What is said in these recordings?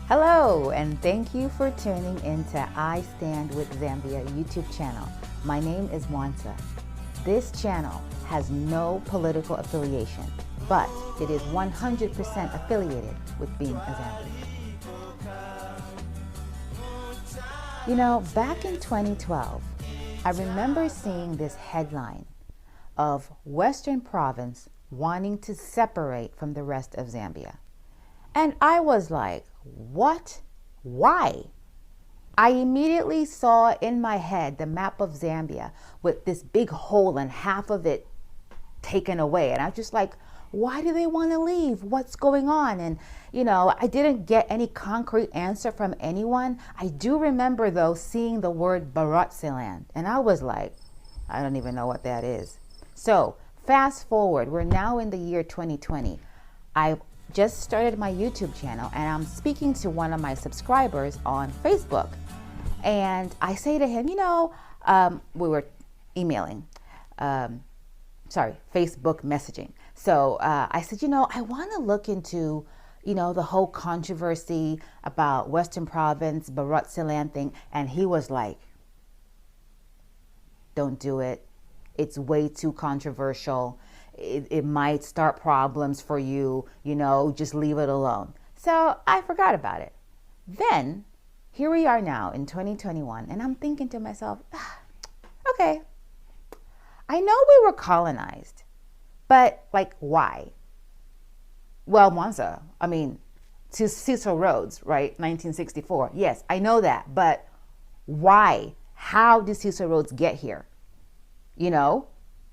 Hello, and thank you for tuning into I Stand with Zambia YouTube channel. My name is Wansa. This channel has no political affiliation, but it is 100% affiliated with being a Zambian. You know, back in 2012, I remember seeing this headline of Western Province wanting to separate from the rest of Zambia. And I was like, what? Why? I immediately saw in my head the map of Zambia with this big hole and half of it taken away. And I was just like, why do they want to leave? What's going on? And, you know, I didn't get any concrete answer from anyone. I do remember, though, seeing the word BAROTSE land. And I was like, I don't even know what that is. So fast forward, we're now in the year 2020. I just started my YouTube channel and I'm speaking to one of my subscribers on Facebook. And I say to him, you know, we were emailing, Facebook messaging. So I said, you know, I want to look into, you know, the whole controversy about Western Province, BAROTSE land thing. And he was like, don't do it. It's way too controversial. It might start problems for you, you know, just leave it alone. So I forgot about it. Then here we are now in 2021, and I'm thinking to myself, okay, I know we were colonized, but like, why? Well, Mwanza, I mean, Cecil Rhodes, right? 1964. Yes, I know that, but why? How did Cecil Rhodes get here? You know?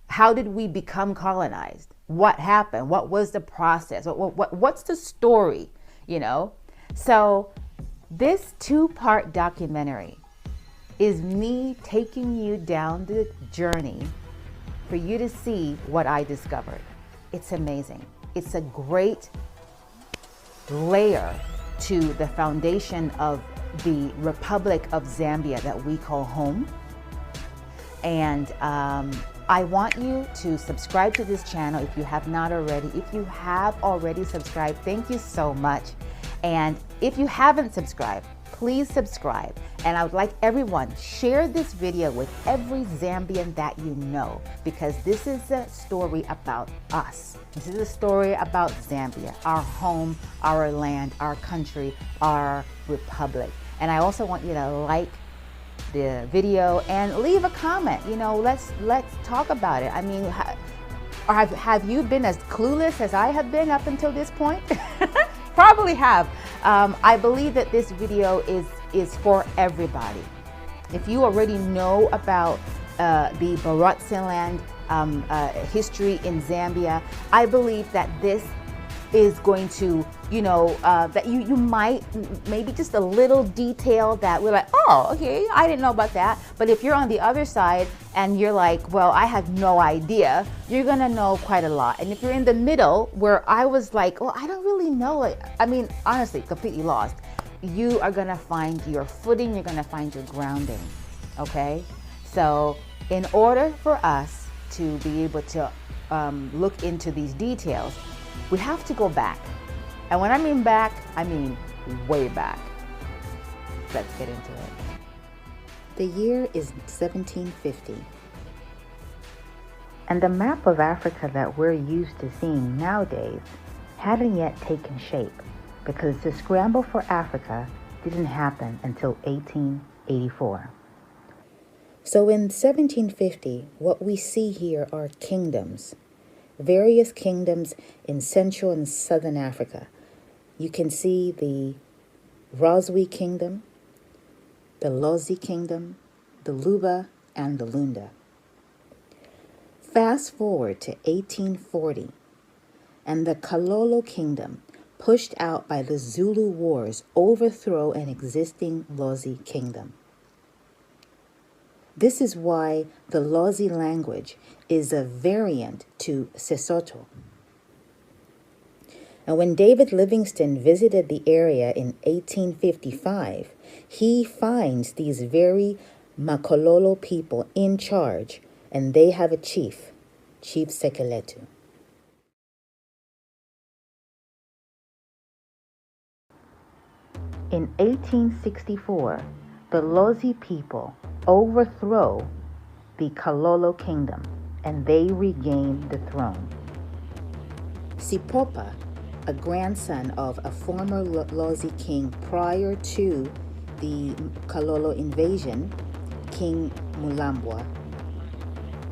How did we become colonized? What happened? What was the process? What's the story? You know? So this two-part documentary is me taking you down the journey for you to see what I discovered. It's amazing. It's a great layer to the foundation of the Republic of Zambia that we call home. And I want you to subscribe to this channel if you have not already. If you have already subscribed, thank you so much. And if you haven't subscribed, please subscribe. And I would like everyone, share this video with every Zambian that you know, because this is a story about us. This is a story about Zambia, our home, our land, our country, our republic. And I also want you to like the video and leave a comment. You know, let's talk about it. I mean, have you been as clueless as I have been up until this point? Probably have. I believe that this video is for everybody. If you already know about the BAROTSE land history in Zambia, I believe that this is going to, you know, that you might, maybe just a little detail that we're like, oh, okay, I didn't know about that. But if you're on the other side and you're like, well, I have no idea, you're gonna know quite a lot. And if you're in the middle where I was like, well, I don't really know it. I mean, honestly, completely lost. You are gonna find your footing, you're gonna find your grounding, okay? So in order for us to be able to look into these details, we have to go back. And when I mean back, I mean way back. Let's get into it. The year is 1750. And the map of Africa that we're used to seeing nowadays hadn't yet taken shape, because the scramble for Africa didn't happen until 1884. So in 1750, what we see here are kingdoms. Various kingdoms in Central and Southern Africa. You can see the RHODESIA Kingdom, the Lozi Kingdom, the Luba, and the Lunda. Fast forward to 1840, and the Kalolo Kingdom, pushed out by the Zulu Wars, overthrow an existing Lozi Kingdom. This is why the Lozi language is a variant to Sesotho. And when David Livingstone visited the area in 1855, he finds these very Makololo people in charge, and they have a chief, Chief Sekeletu. In 1864, the Lozi people overthrow the Kalolo kingdom and they regain the throne. Sipopa, a grandson of a former Lozi king prior to the Kalolo invasion, King Mulambwa,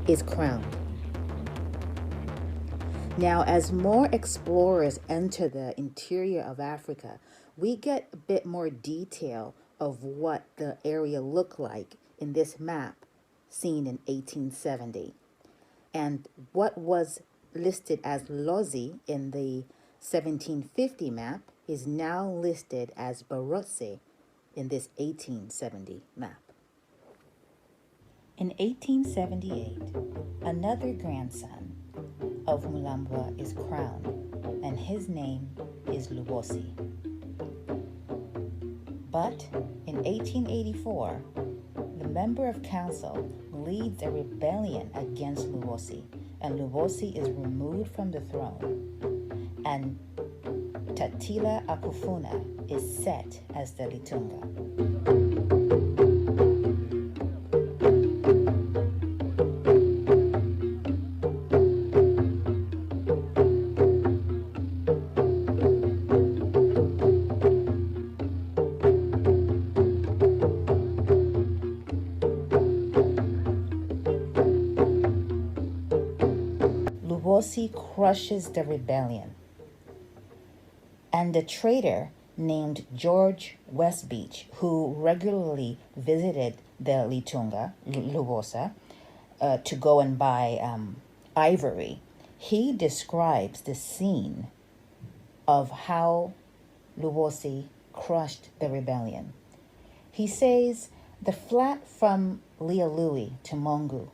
is crowned. Now, as more explorers enter the interior of Africa, we get a bit more detail of what the area looked like in this map seen in 1870. And what was listed as Lozi in the 1750 map is now listed as BAROTSE in this 1870 map. In 1878, another grandson of Mulambwa is crowned, and his name is Lubosi. But in 1884, the member of council leads a rebellion against Lubosi, and Lubosi is removed from the throne, and Tatila Akufuna is set as the Litunga. Lubosi crushes the rebellion, and a trader named George Westbeach, who regularly visited the Litunga, Lubosa, to go and buy ivory, he describes the scene of how Lubosi crushed the rebellion. He says, the flat from Lialui to Mongu,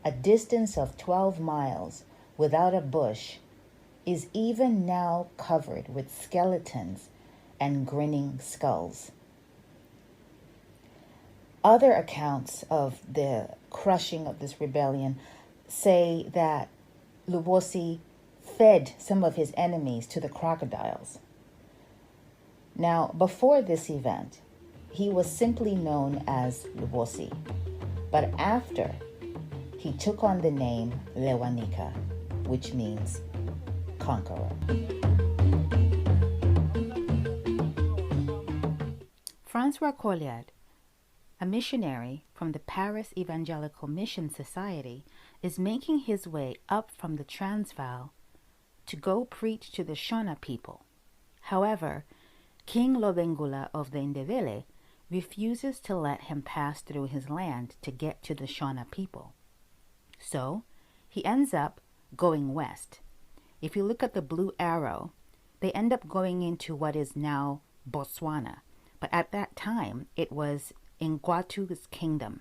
a distance of 12 miles without a bush, is even now covered with skeletons and grinning skulls. Other accounts of the crushing of this rebellion say that Lubosi fed some of his enemies to the crocodiles. Now, before this event, he was simply known as Lubosi, but after, he took on the name Lewanika, which means conqueror. Francois Colliard, a missionary from the Paris Evangelical Mission Society, is making his way up from the Transvaal to go preach to the Shona people. However, King Lobengula of the Ndebele refuses to let him pass through his land to get to the Shona people. So, he ends up going west. If you look at the blue arrow, they end up going into what is now Botswana. But at that time, it was Ngwatu's kingdom.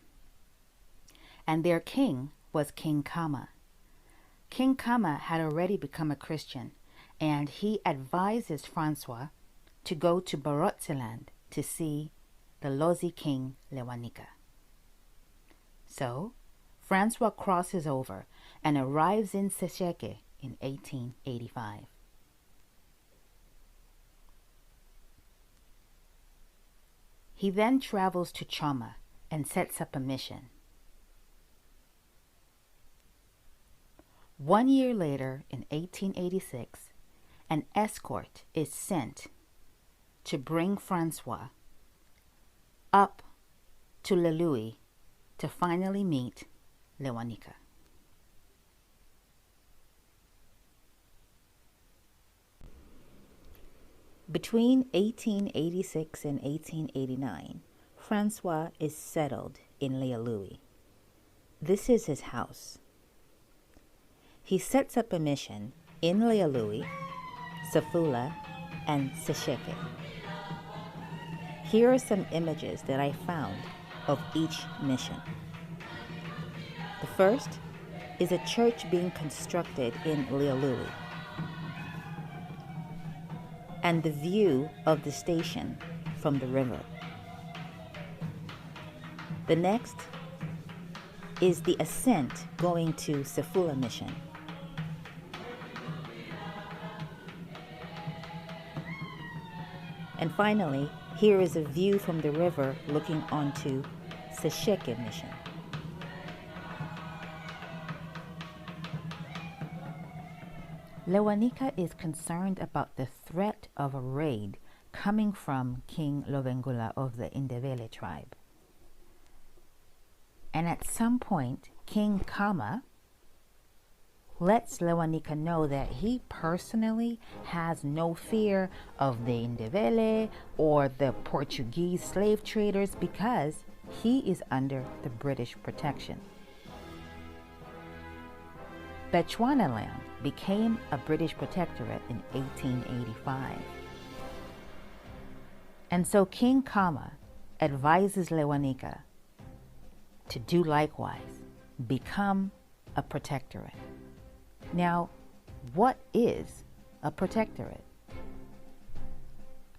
And their king was King Kama. King Kama had already become a Christian, and he advises Francois to go to Barotse land to see the Lozi king Lewanika. So, Francois crosses over and arrives in Sesheke in 1885. He then travels to Choma and sets up a mission. 1 year later, in 1886, an escort is sent to bring Francois up to Lelui to finally meet Lewanika. Between 1886 and 1889, Francois is settled in Lealui. This is his house. He sets up a mission in Lealui, Safula, and Sesheke. Here are some images that I found of each mission. The first is a church being constructed in Lealui, and the view of the station from the river. The next is the ascent going to Safula mission. And finally, Here is a view from the river looking onto CIC mission. Lewanika is concerned about the threat of a raid coming from King Lobengula of the Indebele tribe. And at some point, King Kama lets Lewanika know that he personally has no fear of the Indebele or the Portuguese slave traders because he is under the British protection. Bechuanaland became a British protectorate in 1885. And so King Kama advises Lewanika to do likewise, become a protectorate. Now, what is a protectorate?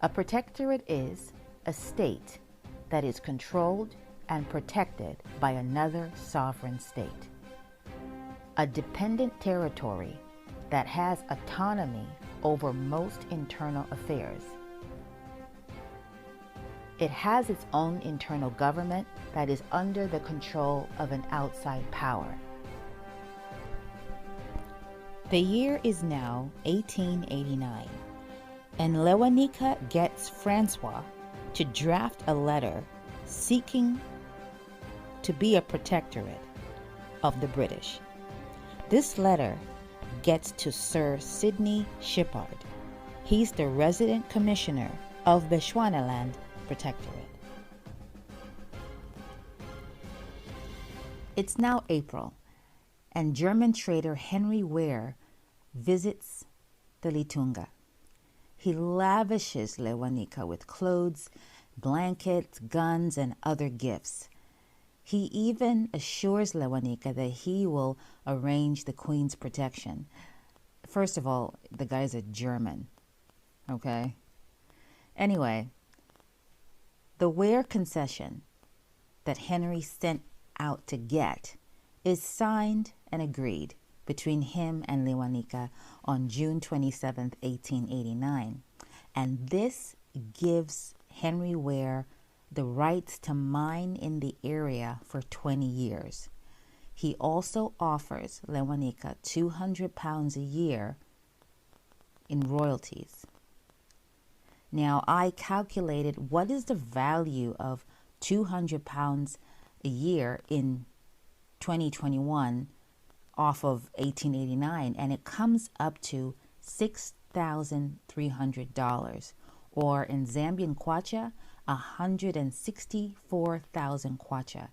A protectorate is a state that is controlled and protected by another sovereign state. A dependent territory that has autonomy over most internal affairs. It has its own internal government that is under the control of an outside power. The year is now 1889, and Lewanika gets Francois to draft a letter seeking to be a protectorate of the British. This letter gets to Sir Sidney Shippard. He's the resident commissioner of Bechuanaland Protectorate. It's now April, and German trader Henry Ware visits the Litunga. He lavishes Lewanika with clothes, blankets, guns, and other gifts. He even assures Lewanika that he will arrange the Queen's protection. First of all, the guy's a German, okay? Anyway, the Ware concession that Henry sent out to get is signed and agreed between him and Lewanika on June 27, 1889. And this gives Henry Ware the rights to mine in the area for 20 years. He also offers Lewanika 200 pounds a year in royalties. Now, I calculated what is the value of 200 pounds a year in 2021 off of 1889, and it comes up to $6,300, or in Zambian kwacha, 164,000 kwacha.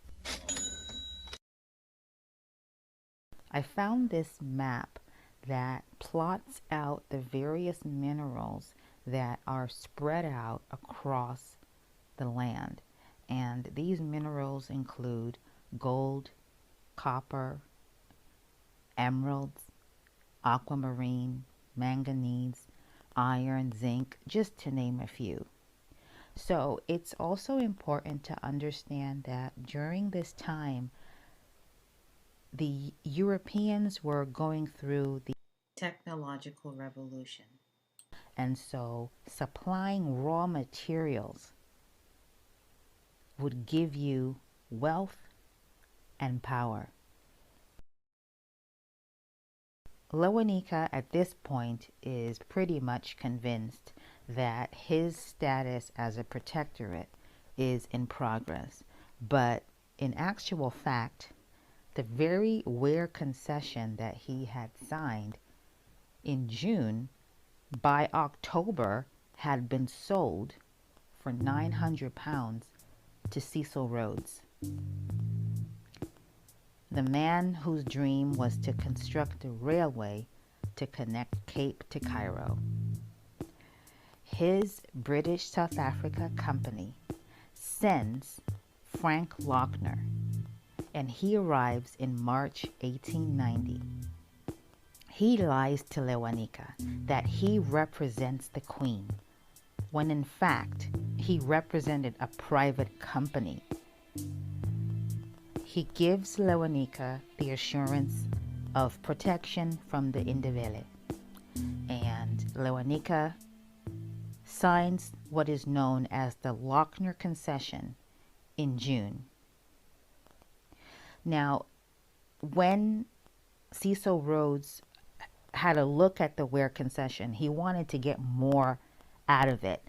I found this map that plots out the various minerals that are spread out across the land. And these minerals include gold, copper, emeralds, aquamarine, manganese, iron, zinc, just to name a few. So it's also important to understand that during this time, the Europeans were going through the technological revolution. And so supplying raw materials would give you wealth and power. Lewanika at this point is pretty much convinced that his status as a protectorate is in progress. But in actual fact, the very Ware concession that he had signed in June, by October, had been sold for 900 pounds to Cecil Rhodes, the man whose dream was to construct a railway to connect Cape to Cairo. His British South Africa company sends Frank Lochner, and he arrives in March 1890. He lies to Lewanika that he represents the Queen, when in fact he represented a private company. He gives Lewanika the assurance of protection from the Indebele, and Lewanika signs what is known as the Lochner Concession in June. Now, when Cecil Rhodes had a look at the Ware concession, he wanted to get more out of it.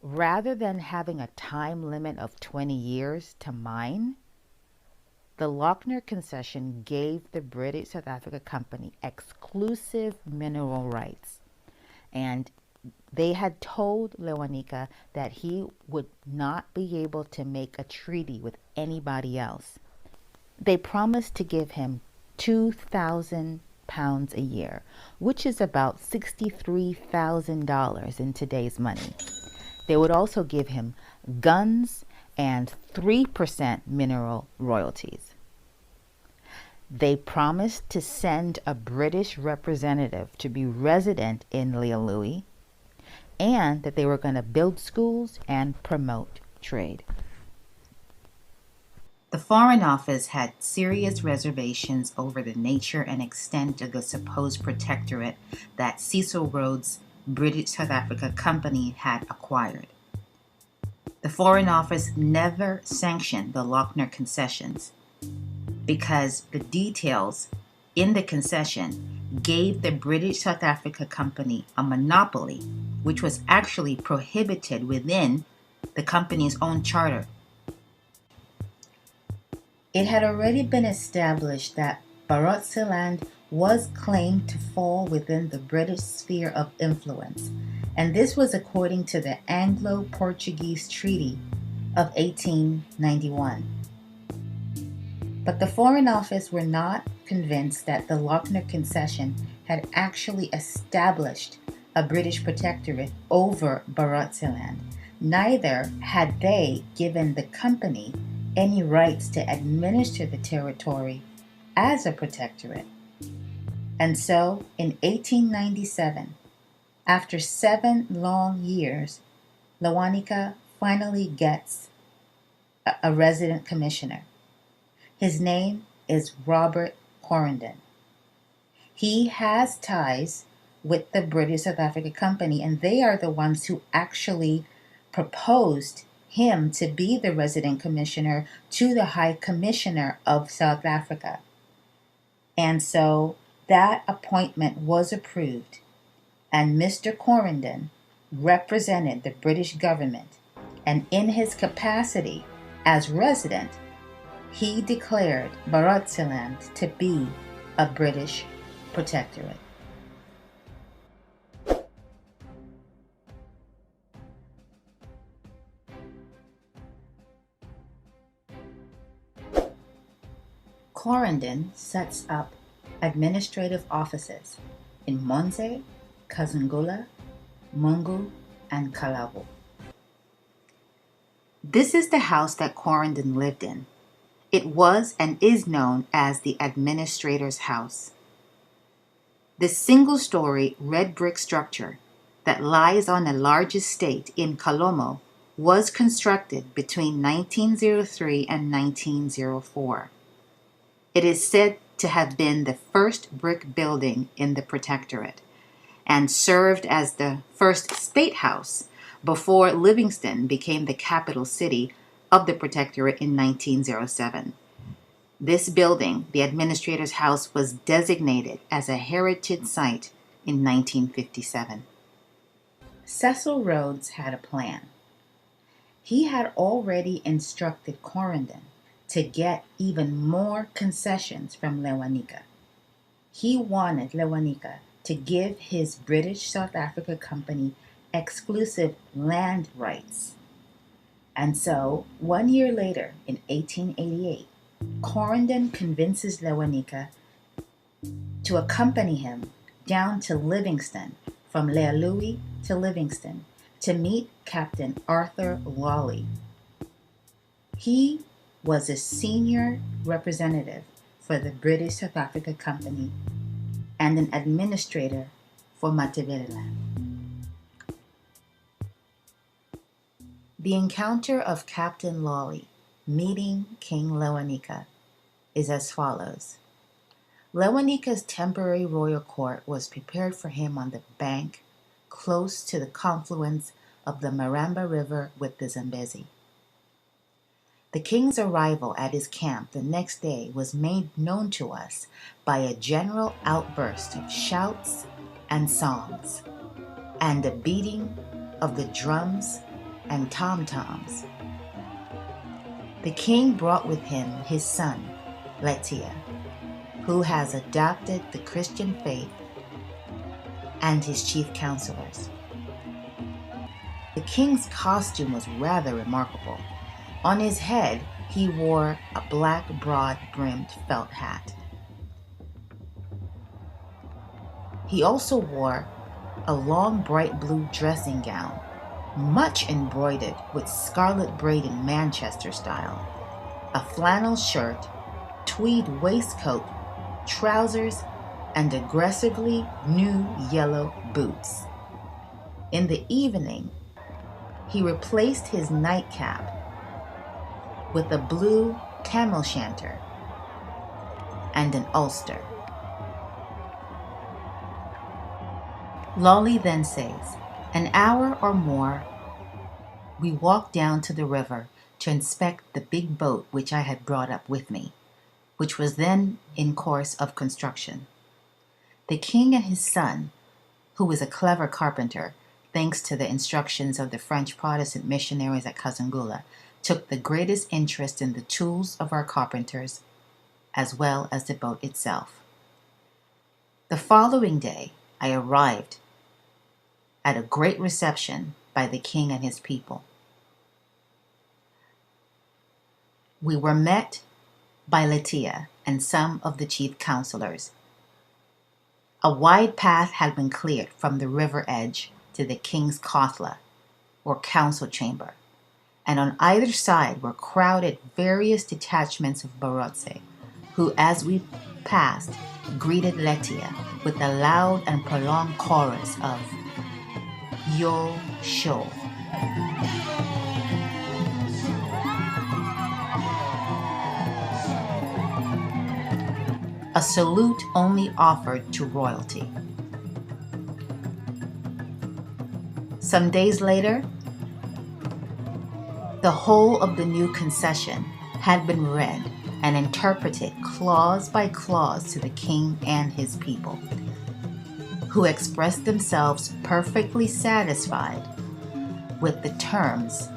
Rather than having a time limit of 20 years to mine, the Lochner concession gave the British South Africa Company exclusive mineral rights. And they had told Lewanika that he would not be able to make a treaty with anybody else. They promised to give him 2,000 pounds a year, which is about $63,000 in today's money. They would also give him guns and 3% mineral royalties. They promised to send a British representative to be resident in Lealui, and that they were going to build schools and promote trade. The Foreign Office had serious reservations over the nature and extent of the supposed protectorate that Cecil Rhodes' British South Africa Company had acquired. The Foreign Office never sanctioned the Lochner concessions because the details in the concession gave the British South Africa Company a monopoly, which was actually prohibited within the company's own charter. It had already been established that BAROTSE land was claimed to fall within the British sphere of influence, and this was according to the Anglo-Portuguese Treaty of 1891. But the Foreign Office were not convinced that the Lochner concession had actually established a British protectorate over BAROTSE land. Neither had they given the company any rights to administer the territory as a protectorate. And so, in 1897, after 7 long years, Lewanika finally gets a resident commissioner. His name is Robert Correndon. He has ties with the British South Africa Company, and they are the ones who actually proposed him to be the resident commissioner to the High Commissioner of South Africa. And so that appointment was approved, and Mr. Correndon represented the British government, and in his capacity as resident, he declared BAROTSE land to be a British protectorate. Correndon sets up administrative offices in Monze, Kazungula, Mungu, and Kalabo. This is the house that Correndon lived in. It was and is known as the Administrator's House. This single-story red brick structure that lies on a large estate in Kalomo was constructed between 1903 and 1904. It is said to have been the first brick building in the protectorate and served as the first state house before Livingstone became the capital city of the protectorate in 1907. This building, the Administrator's House, was designated as a heritage site in 1957. Cecil Rhodes had a plan. He had already instructed Correndon to get even more concessions from Lewanika. He wanted Lewanika to give his British South Africa Company exclusive land rights. And so, 1 year later, in 1888, Correndon convinces Lewanika to accompany him down to Livingstone, from Lealui to Livingstone, to meet Captain Arthur Lawley. He was a senior representative for the British South Africa Company and an administrator for Matabeleland. The encounter of Captain Lawley meeting King Lewanika is as follows. Lewanika's temporary royal court was prepared for him on the bank close to the confluence of the Maramba River with the Zambezi. The king's arrival at his camp the next day was made known to us by a general outburst of shouts and songs, and a beating of the drums and tom-toms. The king brought with him his son, Letia, who has adopted the Christian faith, and his chief counselors. The king's costume was rather remarkable. On his head, he wore a black broad-brimmed felt hat. He also wore a long bright blue dressing gown, much embroidered with scarlet braid in Manchester style, a flannel shirt, tweed waistcoat, trousers, and aggressively new yellow boots. In the evening, he replaced his nightcap with a blue tam o' shanter and an ulster. Lolly then says, an hour or more, we walked down to the river to inspect the big boat which I had brought up with me, which was then in course of construction. The king and his son, who was a clever carpenter, thanks to the instructions of the French Protestant missionaries at Kazungula, took the greatest interest in the tools of our carpenters, as well as the boat itself. The following day, I arrived at a great reception by the king and his people. We were met by Letia and some of the chief counselors. A wide path had been cleared from the river edge to the king's kotla, or council chamber, and on either side were crowded various detachments of BAROTSE, who, as we passed, greeted Letia with a loud and prolonged chorus of Yo Sho. A salute only offered to royalty. Some days later, the whole of the new concession had been read and interpreted clause by clause to the king and his people, who expressed themselves perfectly satisfied with the terms.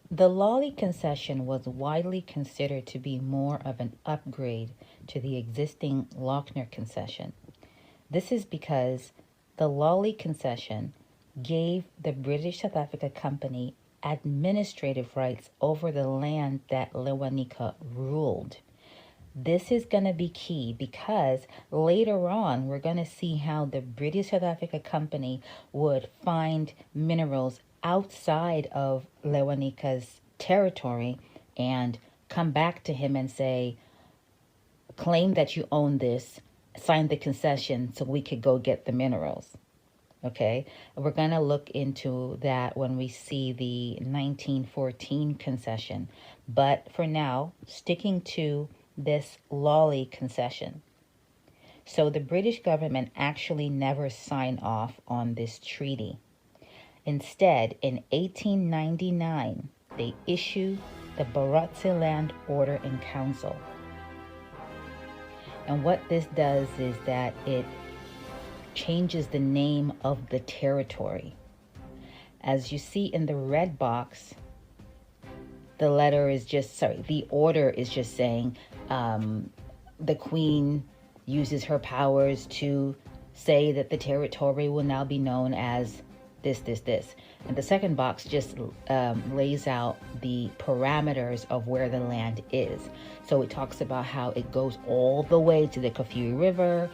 The Lolly concession was widely considered to be more of an upgrade to the existing Lochner concession. This is because the Lolly concession gave the British South Africa Company administrative rights over the land that Lewanika ruled. This is going to be key because later on we're going to see how the British South Africa Company would find minerals outside of Lewanika's territory and come back to him and say, claim that you own this, sign the concession so we could go get the minerals. Okay, we're going to look into that when we see the 1914 concession. But for now, sticking to this Lolly concession. So the British government actually never signed off on this treaty. Instead, in 1899, they issued the BAROTSE Land Order in Council. And what this does is that it changes the name of the territory. As you see in the red box, the order is just saying the Queen uses her powers to say that the territory will now be known as this. And the second box just lays out the parameters of where the land is. So it talks about how it goes all the way to the Kafue River,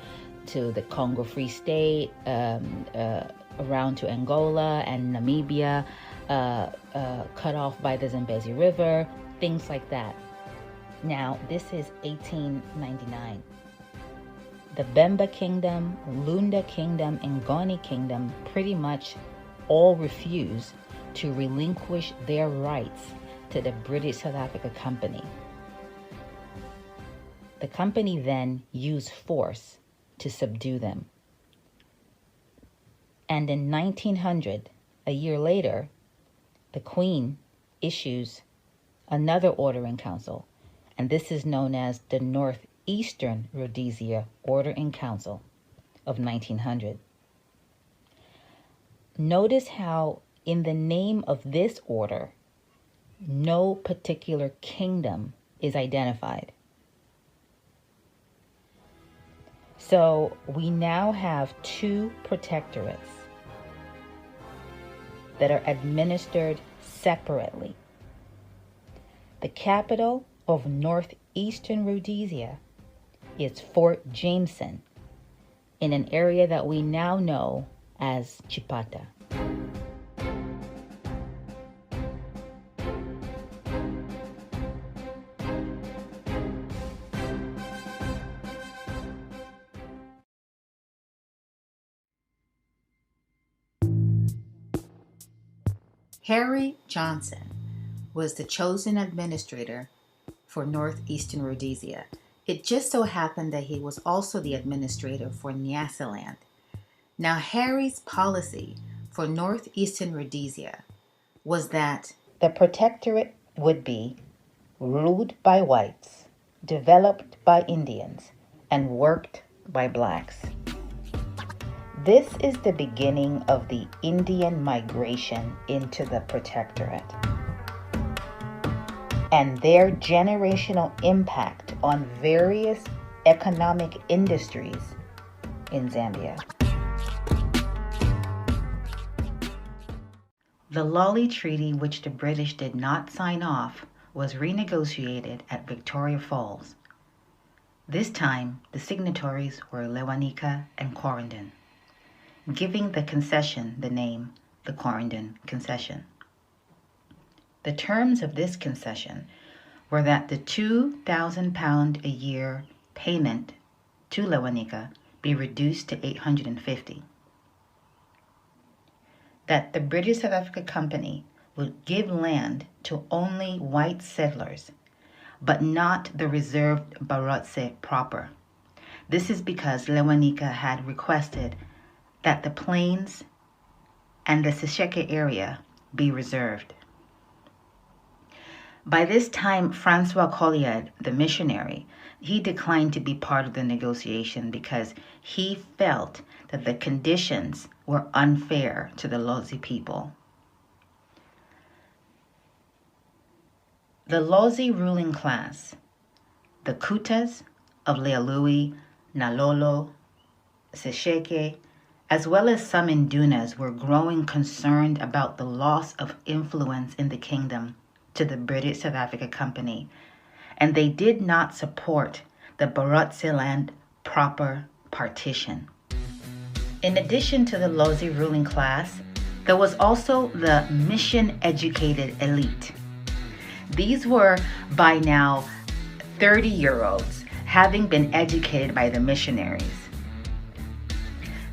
to the Congo Free State, around to Angola and Namibia, cut off by the Zambezi River, things like that. Now, this is 1899. The Bemba Kingdom, Lunda Kingdom, and Ngoni Kingdom pretty much all refused to relinquish their rights to the British South Africa Company. The company then used force to subdue them. And in 1900, a year later, the Queen issues another order in council, and this is known as the Northeastern Rhodesia Order in Council of 1900. Notice how in the name of this order, no particular kingdom is identified. So we now have two protectorates that are administered separately. The capital of Northeastern Rhodesia is Fort Jameson in an area that we now know as Chipata. Harry Johnson was the chosen administrator for Northeastern Rhodesia. It just so happened that he was also the administrator for Nyasaland. Now, Harry's policy for Northeastern Rhodesia was that the protectorate would be ruled by whites, developed by Indians, and worked by blacks. This is the beginning of the Indian migration into the protectorate and their generational impact on various economic industries in Zambia. The Lolly Treaty, which the British did not sign off, was renegotiated at Victoria Falls. This time, the signatories were Lewanika and Quarrendon, giving the concession the name the Quarrendon Concession. The terms of this concession were that the £2,000 a year payment to Lewanika be reduced to $850. That the British South Africa Company would give land to only white settlers, but not the reserved BAROTSE proper. This is because Lewanika had requested that the plains and the CIC area be reserved. By this time, Francois Colliard, the missionary, he declined to be part of the negotiation because he felt that the conditions were unfair to the Lozi people. The Lozi ruling class, the Kutas of Lealui, Nalolo, Sesheke, as well as some Indunas, were growing concerned about the loss of influence in the kingdom to the British South Africa Company, and they did not support the BAROTSE land proper partition. In addition to the Lozi ruling class, there was also the mission-educated elite. These were by now 30-year-olds, having been educated by the missionaries.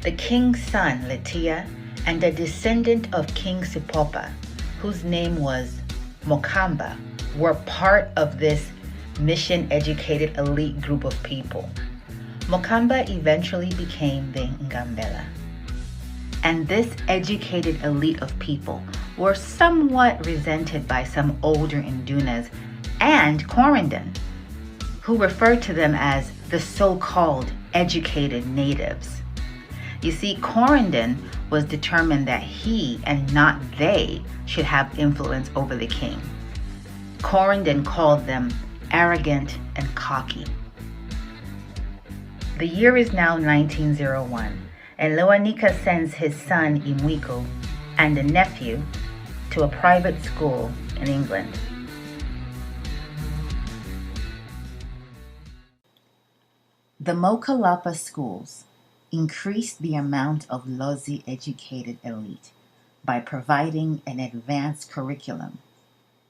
The king's son, Letia, and a descendant of King Sipopa, whose name was Mokamba, were part of this mission-educated elite group of people. Mokamba eventually became the Ngambela. And this educated elite of people were somewhat resented by some older Indunas and Quarrendon, who referred to them as the so-called educated natives. You see, Quarrendon was determined that he and not they should have influence over the king. Quarrendon called them arrogant and cocky. The year is now 1901, and Lewanika sends his son Imwiko and a nephew to a private school in England. The Mokalapa schools increased the amount of Lozi educated elite by providing an advanced curriculum,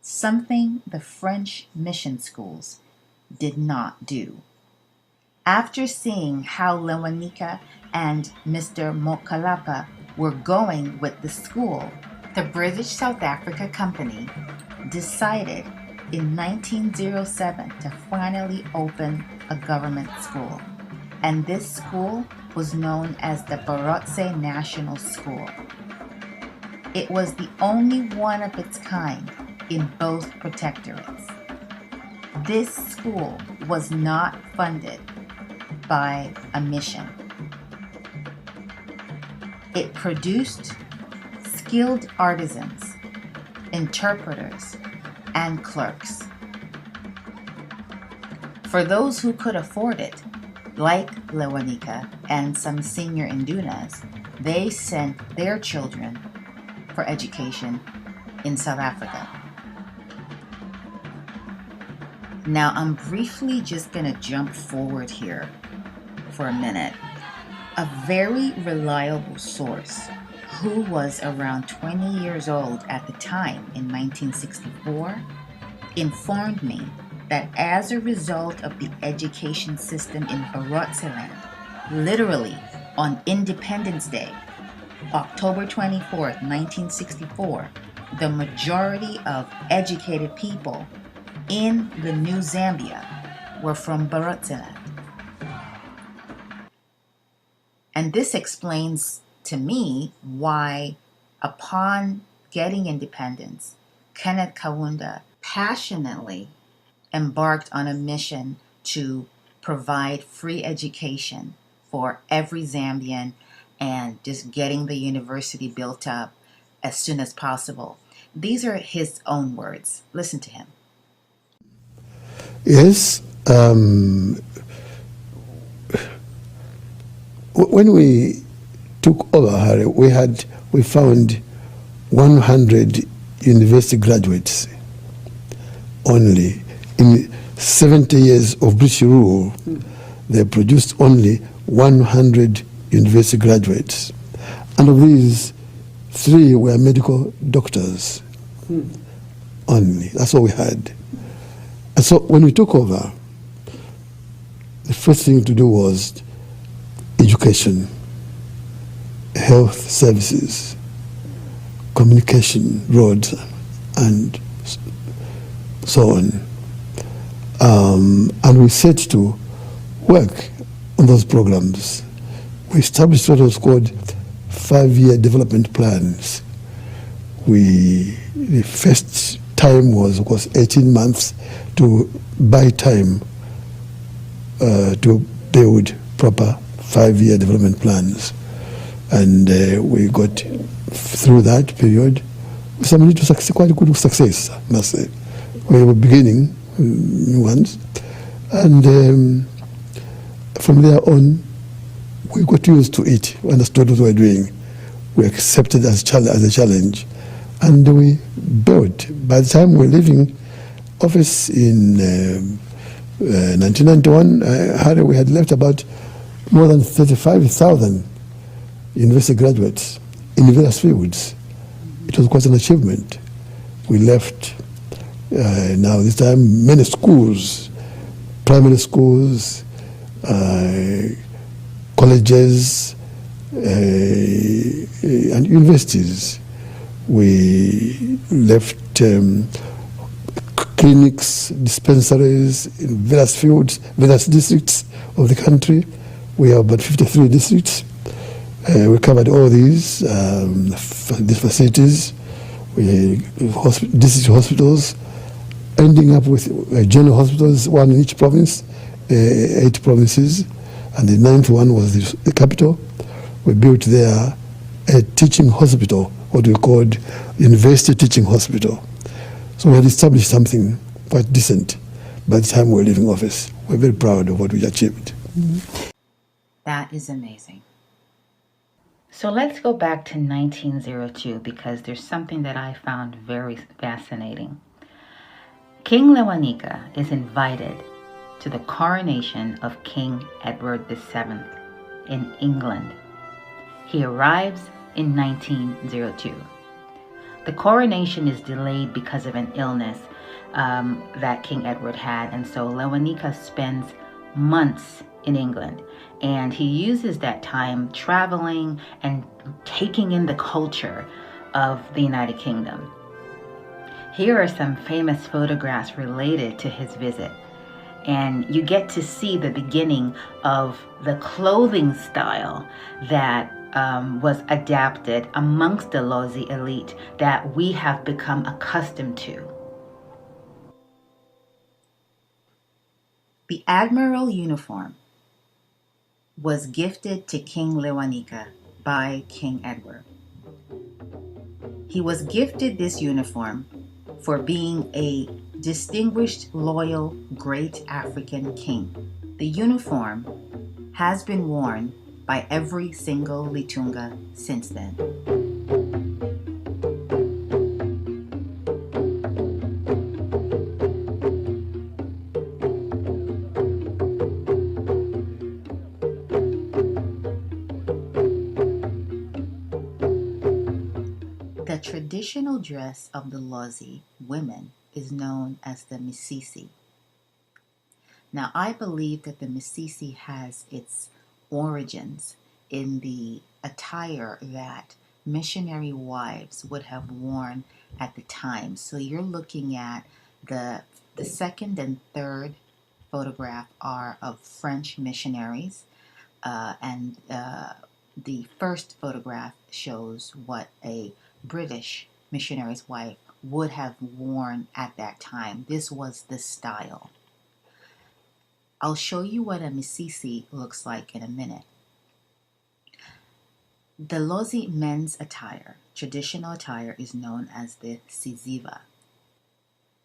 something the French mission schools did not do. After seeing how Lewanika and Mr. Mokalapa were going with the school, the British South Africa Company decided in 1907 to finally open a government school. And this school was known as the BAROTSE National School. It was the only one of its kind in both protectorates. This school was not funded by a mission. It produced skilled artisans, interpreters, and clerks. For those who could afford it, like Lewanika and some senior Indunas, they sent their children for education in South Africa. Now, I'm briefly just going to jump forward here for a minute. A very reliable source who was around 20 years old at the time in 1964 informed me that as a result of the education system in BAROTSE land, literally on Independence Day, October 24th, 1964, the majority of educated people in the new Zambia were from BAROTSE land. And this explains to me why, upon getting independence, Kenneth Kaunda passionately embarked on a mission to provide free education for every Zambian and just getting the university built up as soon as possible. These are his own words. Listen to him. Yes. When we took over, Harry, we found 100 university graduates only. In 70 years of British rule, they produced only 100 university graduates. And of these, 3 were medical doctors only. That's all we had. And so when we took over, the first thing to do was education, health services, communication, roads, and so on. And we set to work on those programs. We established what was called 5-year development plans. The first time was, of course, 18 months to buy time to build proper 5-year development plans. And we got through that period with some little success, quite good success, I must say. We were beginning new ones. And from there on, we got used to it. We understood what we were doing. We accepted as a challenge. And we built. By the time we were leaving office in 1991, we had left about more than 35,000 university graduates in various fields. It was quite an achievement. We left, now this time, many schools, primary schools, colleges, and universities. We left clinics, dispensaries in various fields, various districts of the country. We have about 53 districts. We covered all these facilities, district hospitals, ending up with general hospitals, 1 in each province, 8 provinces, and the 9th one was the capital. We built there a teaching hospital, what we called University Teaching Hospital. So we had established something quite decent by the time we were leaving office. We're very proud of what we achieved. That is amazing. So let's go back to 1902 because there's something that I found very fascinating. King Lewanika is invited to the coronation of King Edward VII in England. He arrives in 1902. The coronation is delayed because of an illness that King Edward had, and so Lewanika spends months in England, and he uses that time traveling and taking in the culture of the United Kingdom. Here are some famous photographs related to his visit, And you get to see the beginning of the clothing style that was adapted amongst the Lozi elite that we have become accustomed to. The admiral uniform was gifted to King Lewanika by King Edward. He was gifted this uniform for being a distinguished, loyal, great African king. The uniform has been worn by every single Litunga since then. The traditional dress of the Lozi women is known as the misisi. Now, I believe that the misisi has its origins in the attire that missionary wives would have worn at the time. So you're looking at the second and third photograph are of French missionaries, and the first photograph shows what a British missionary's wife would have worn at that time. This was the style. I'll show you what a misisi looks like in a minute. The Lozi men's attire, traditional attire, is known as the siziva.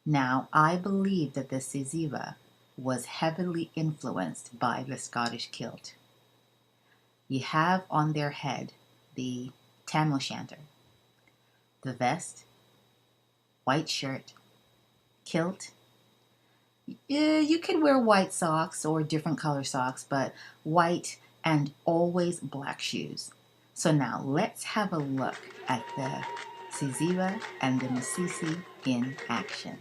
Now, I believe that the siziva was heavily influenced by the Scottish kilt. You have on their head the tam o' shanter, the vest, white shirt, kilt. You can wear white socks or different color socks, but white and always black shoes. So now let's have a look at the siziva and the misisi in action.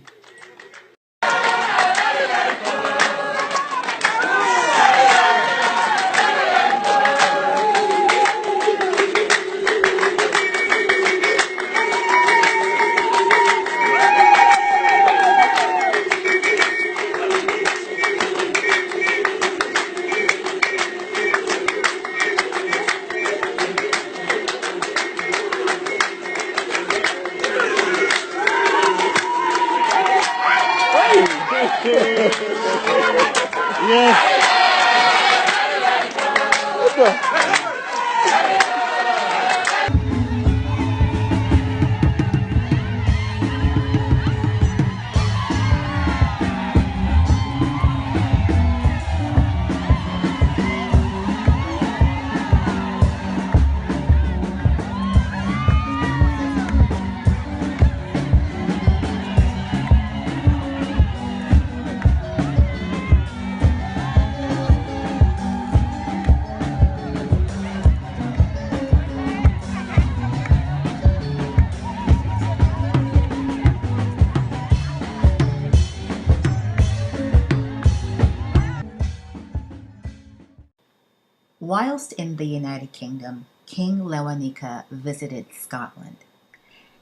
Whilst in the United Kingdom, King Lewanika visited Scotland.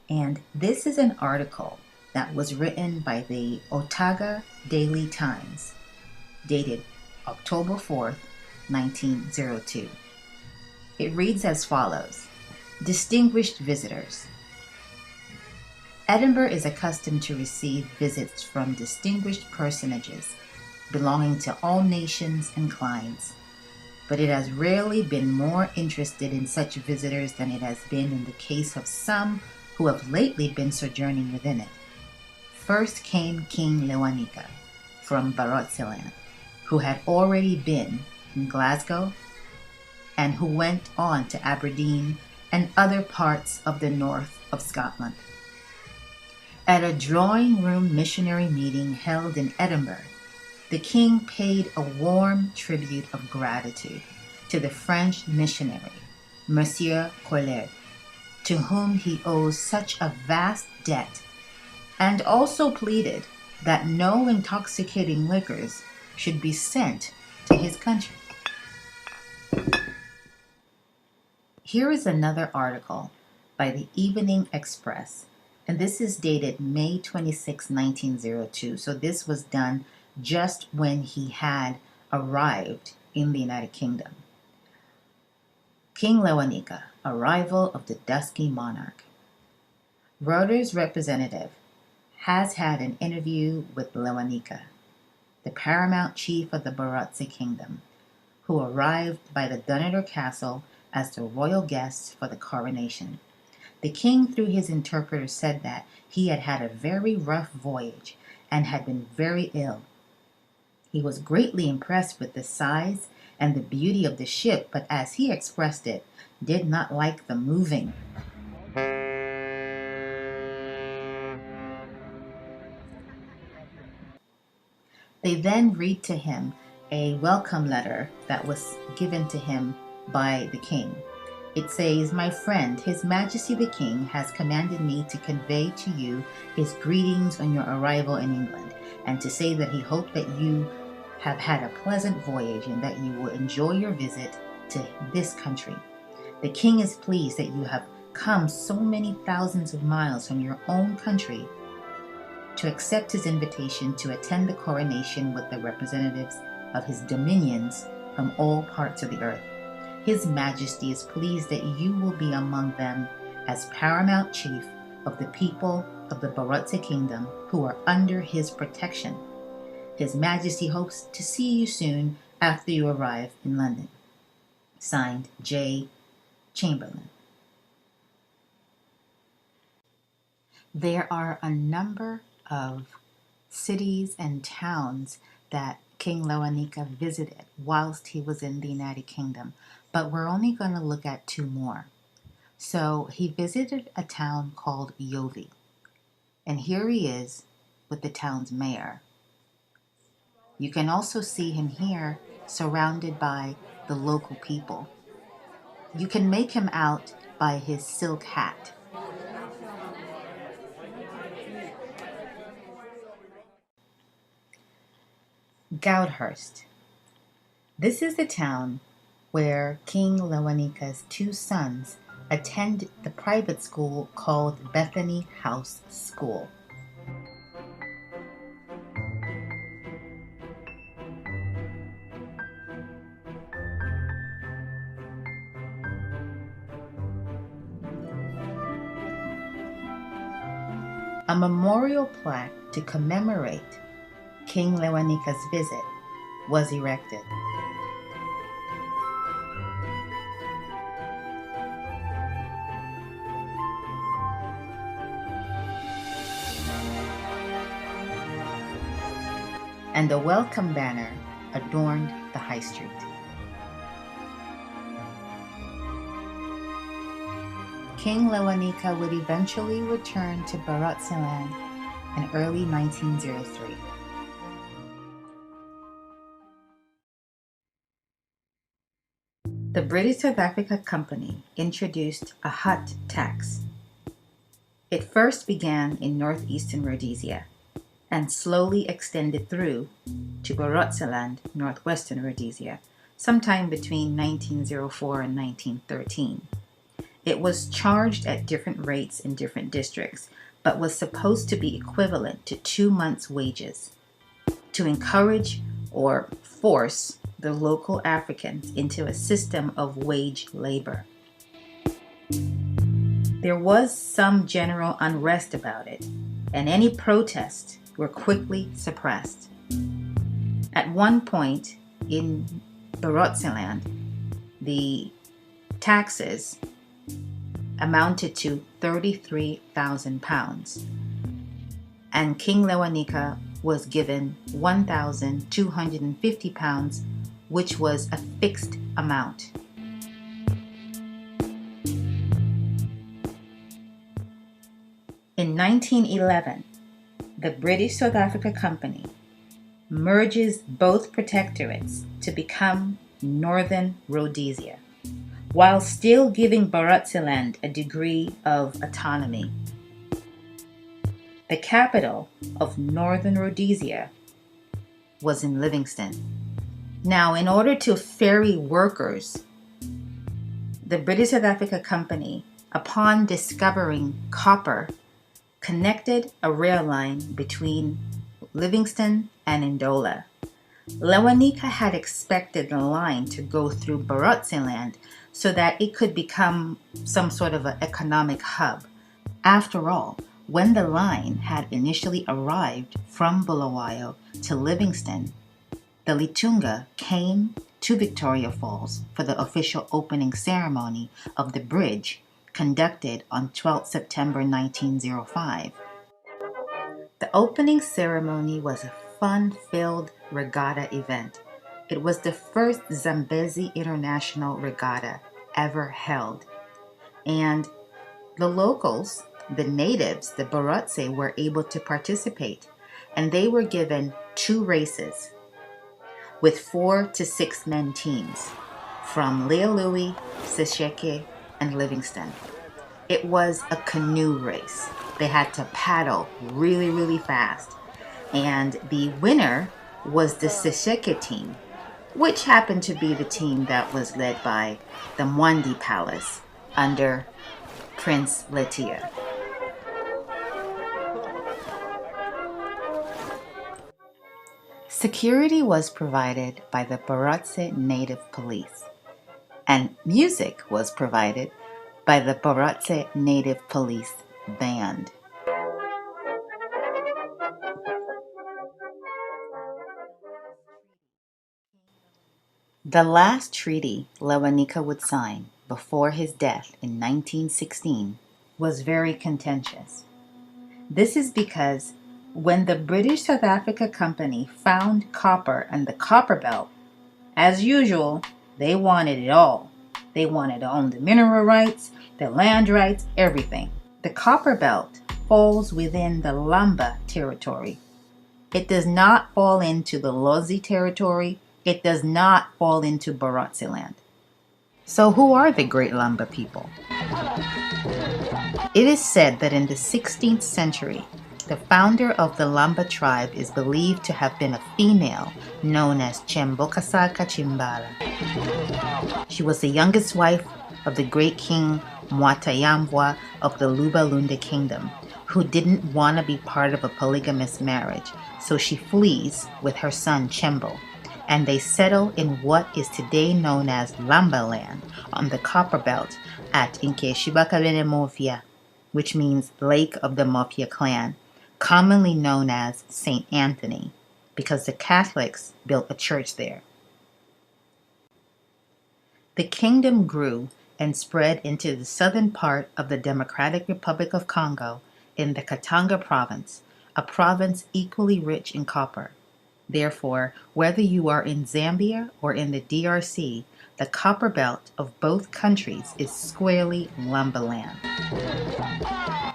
And this is an article that was written by the Otago Daily Times, dated October 4th, 1902. It reads as follows: Distinguished visitors. Edinburgh is accustomed to receive visits from distinguished personages belonging to all nations and climes, but it has rarely been more interested in such visitors than it has been in the case of some who have lately been sojourning within it. First came King Lewanika from BAROTSE land, who had already been in Glasgow and who went on to Aberdeen and other parts of the north of Scotland. At a drawing room missionary meeting held in Edinburgh, the king paid a warm tribute of gratitude to the French missionary, Monsieur Collet, to whom he owes such a vast debt, and also pleaded that no intoxicating liquors should be sent to his country. Here is another article by the Evening Express, and this is dated May 26, 1902, so this was done just when he had arrived in the United Kingdom. King Lewanika, arrival of the dusky monarch. Reuters representative has had an interview with Lewanika, the paramount chief of the BAROTSE kingdom, who arrived by the Dunedin Castle as the royal guest for the coronation. The king, through his interpreter, said that he had had a very rough voyage and had been very ill. He was greatly impressed with the size and the beauty of the ship, but as he expressed it, did not like the moving. They then read to him a welcome letter that was given to him by the king. It says, "My friend, His Majesty the King has commanded me to convey to you his greetings on your arrival in England, and to say that he hoped that you have had a pleasant voyage and that you will enjoy your visit to this country. The King is pleased that you have come so many thousands of miles from your own country to accept his invitation to attend the coronation with the representatives of his dominions from all parts of the earth. His Majesty is pleased that you will be among them as paramount chief of the people of the BAROTSE kingdom who are under his protection. His Majesty hopes to see you soon after you arrive in London." Signed, J. Chamberlain. There are a number of cities and towns that King Lewanika visited whilst he was in the United Kingdom, but we're only going to look at two more. So he visited a town called Yovi, and here he is with the town's mayor. You can also see him here surrounded by the local people. You can make him out by his silk hat. Goudhurst. This is the town where King Lewanika's two sons attend the private school called Bethany House School. A memorial plaque to commemorate King Lewanika's visit was erected. And a welcome banner adorned the high street. King Lewanika would eventually return to BAROTSE land in early 1903. The British South Africa Company introduced a hut tax. It first began in northeastern Rhodesia and slowly extended through to BAROTSE land, northwestern Rhodesia, sometime between 1904 and 1913. It was charged at different rates in different districts, but was supposed to be equivalent to 2 months' wages to encourage or force the local Africans into a system of wage labor. There was some general unrest about it, and any protests were quickly suppressed. At one point in BAROTSE land, the taxes amounted to £33,000, and King Lewanika was given £1,250, which was a fixed amount. In 1911, the British South Africa Company merges both protectorates to become Northern Rhodesia, while still giving BAROTSE land a degree of autonomy. The capital of Northern Rhodesia was in Livingstone. Now, in order to ferry workers, the British South Africa Company, upon discovering copper, connected a rail line between Livingstone and Ndola. Lewanika had expected the line to go through BAROTSE land so that it could become some sort of an economic hub. After all, when the line had initially arrived from Bulawayo to Livingstone, the Litunga came to Victoria Falls for the official opening ceremony of the bridge conducted on 12 September 1905. The opening ceremony was a fun-filled regatta event. It was the first Zambezi International Regatta ever held, and the locals, the natives, the BAROTSE, were able to participate, and they were given 2 races with 4 to 6 men teams from Lealui, Sesheke, and Livingstone. It was a canoe race. They had to paddle really, really fast. And the winner was the Sesheke team, which happened to be the team that was led by the Mwandi Palace under Prince Letia. Security was provided by the BAROTSE Native Police, and music was provided by the BAROTSE Native Police Band. The last treaty Lewanika would sign before his death in 1916 was very contentious. This is because when the British South Africa Company found copper and the copper belt, as usual, they wanted it all. They wanted to own the mineral rights, the land rights, everything. The copper belt falls within the Lamba territory. It does not fall into the Lozi territory. It does not fall into BAROTSE land. So who are the Great Lamba people? It is said that in the 16th century, the founder of the Lamba tribe is believed to have been a female known as Chembokasaka Chimbala. She was the youngest wife of the great king Mwatayambwa of the Lubalunda kingdom, who didn't want to be part of a polygamous marriage, so she flees with her son Chembo, and they settle in what is today known as Lamba land on the copper belt at Nkeshibakabene Mofia, which means Lake of the Mofia clan, commonly known as St. Anthony, because the Catholics built a church there. The kingdom grew and spread into the southern part of the Democratic Republic of Congo in the Katanga province, a province equally rich in copper. Therefore, whether you are in Zambia or in the DRC, the copper belt of both countries is squarely Lamba land.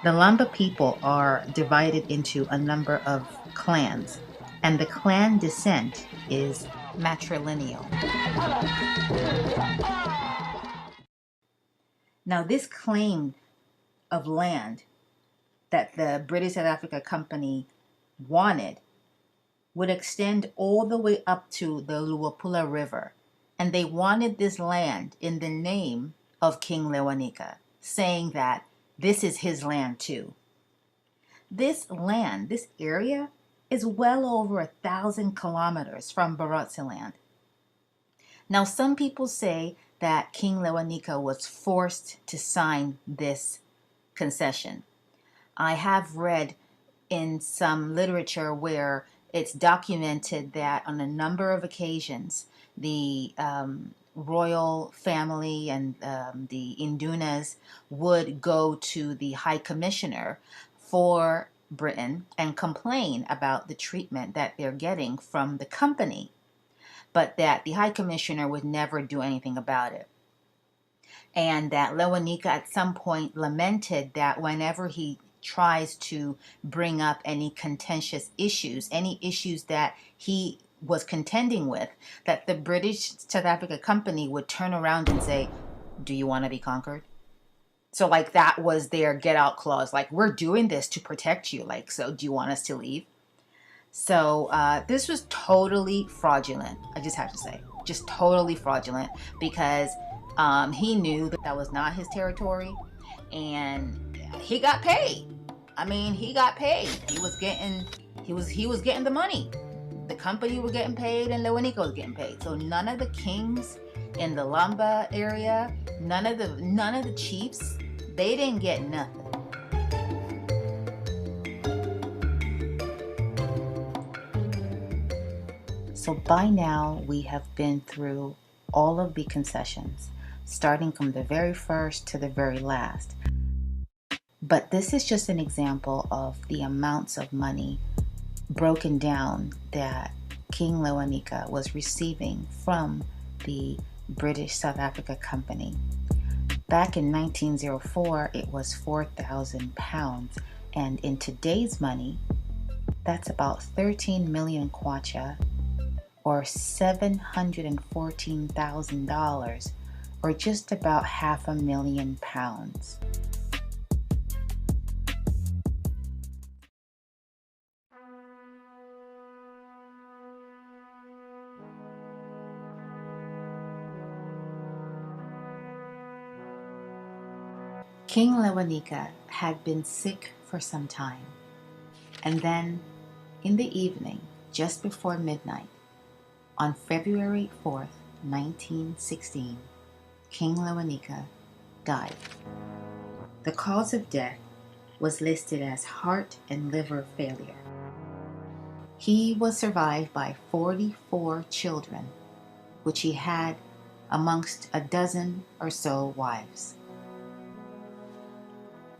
The Lamba people are divided into a number of clans, and the clan descent is matrilineal. Now, this claim of land that the British South Africa Company wanted would extend all the way up to the Luapula River, and they wanted this land in the name of King Lewanika, saying that this is his land too. This land, this area, is well over 1,000 kilometers from BAROTSE land. Now, some people say that King Lewanika was forced to sign this concession. I have read in some literature where it's documented that on a number of occasions, the royal family and the Indunas would go to the High Commissioner for Britain and complain about the treatment that they're getting from the company, but that the High Commissioner would never do anything about it. And that Lewanika at some point lamented that whenever he tries to bring up any contentious issues, any issues that he was contending with, that the British South Africa Company would turn around and say, "Do you want to be conquered?" So like that was their get out clause. Like, we're doing this to protect you. Like, so do you want us to leave? So this was totally fraudulent. I just have to say, just totally fraudulent, because he knew that that was not his territory, and he got paid. I mean, he got paid. He was getting He was getting the money. The company was getting paid and Lewanika was getting paid. So none of the kings in the Lamba area, none of the chiefs, they didn't get nothing. So by now we have been through all of the concessions, starting from the very first to the very last. But this is just an example of the amounts of money broken down that King Lewanika was receiving from the British South Africa Company. Back in 1904, it was 4,000 pounds, and in today's money, that's about 13 million kwacha, or $714,000, or just about £500,000. King Lewanika had been sick for some time, and then in the evening, just before midnight, on February 4th, 1916, King Lewanika died. The cause of death was listed as heart and liver failure. He was survived by 44 children, which he had amongst a dozen or so wives.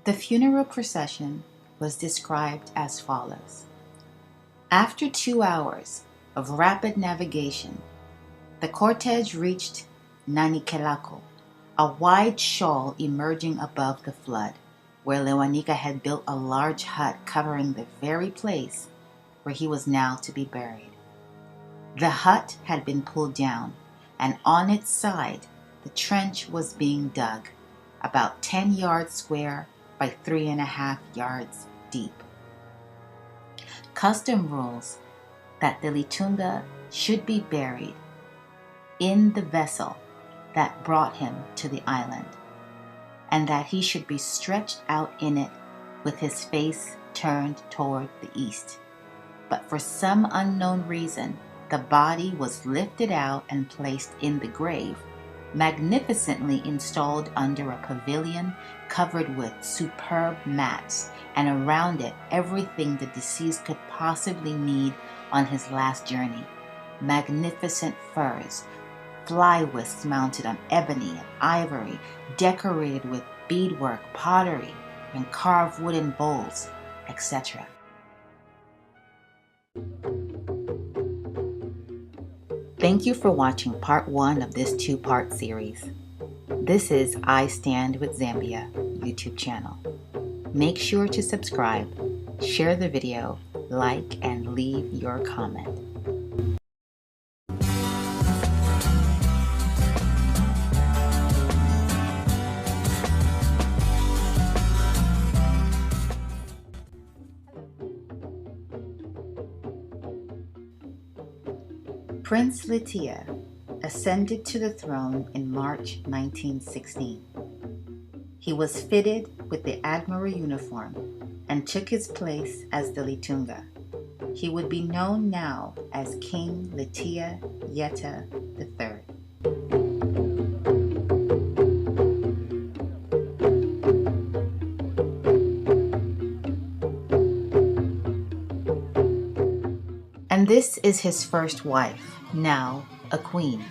The funeral procession was described as follows. After 2 hours of rapid navigation, the cortege reached Nanikelako, a wide shoal emerging above the flood, where Lewanika had built a large hut covering the very place where he was now to be buried. The hut had been pulled down, and on its side the trench was being dug, about 10 yards square by 3.5 yards deep. Custom rules that the Litunga should be buried in the vessel that brought him to the island, and that he should be stretched out in it with his face turned toward the east. But for some unknown reason, the body was lifted out and placed in the grave, magnificently installed under a pavilion covered with superb mats, and around it everything the deceased could possibly need on his last journey. Magnificent furs, fly whisks mounted on ebony and ivory, decorated with beadwork, pottery, and carved wooden bowls, etc. Thank you for watching part 1 of this 2-part series. This is I Stand with Zambia YouTube channel. Make sure to subscribe, share the video, like, and leave your comment. Prince Litia ascended to the throne in March 1916. He was fitted with the Admiral uniform and took his place as the Litunga. He would be known now as King Litia Yeta III. And this is his first wife, now a queen.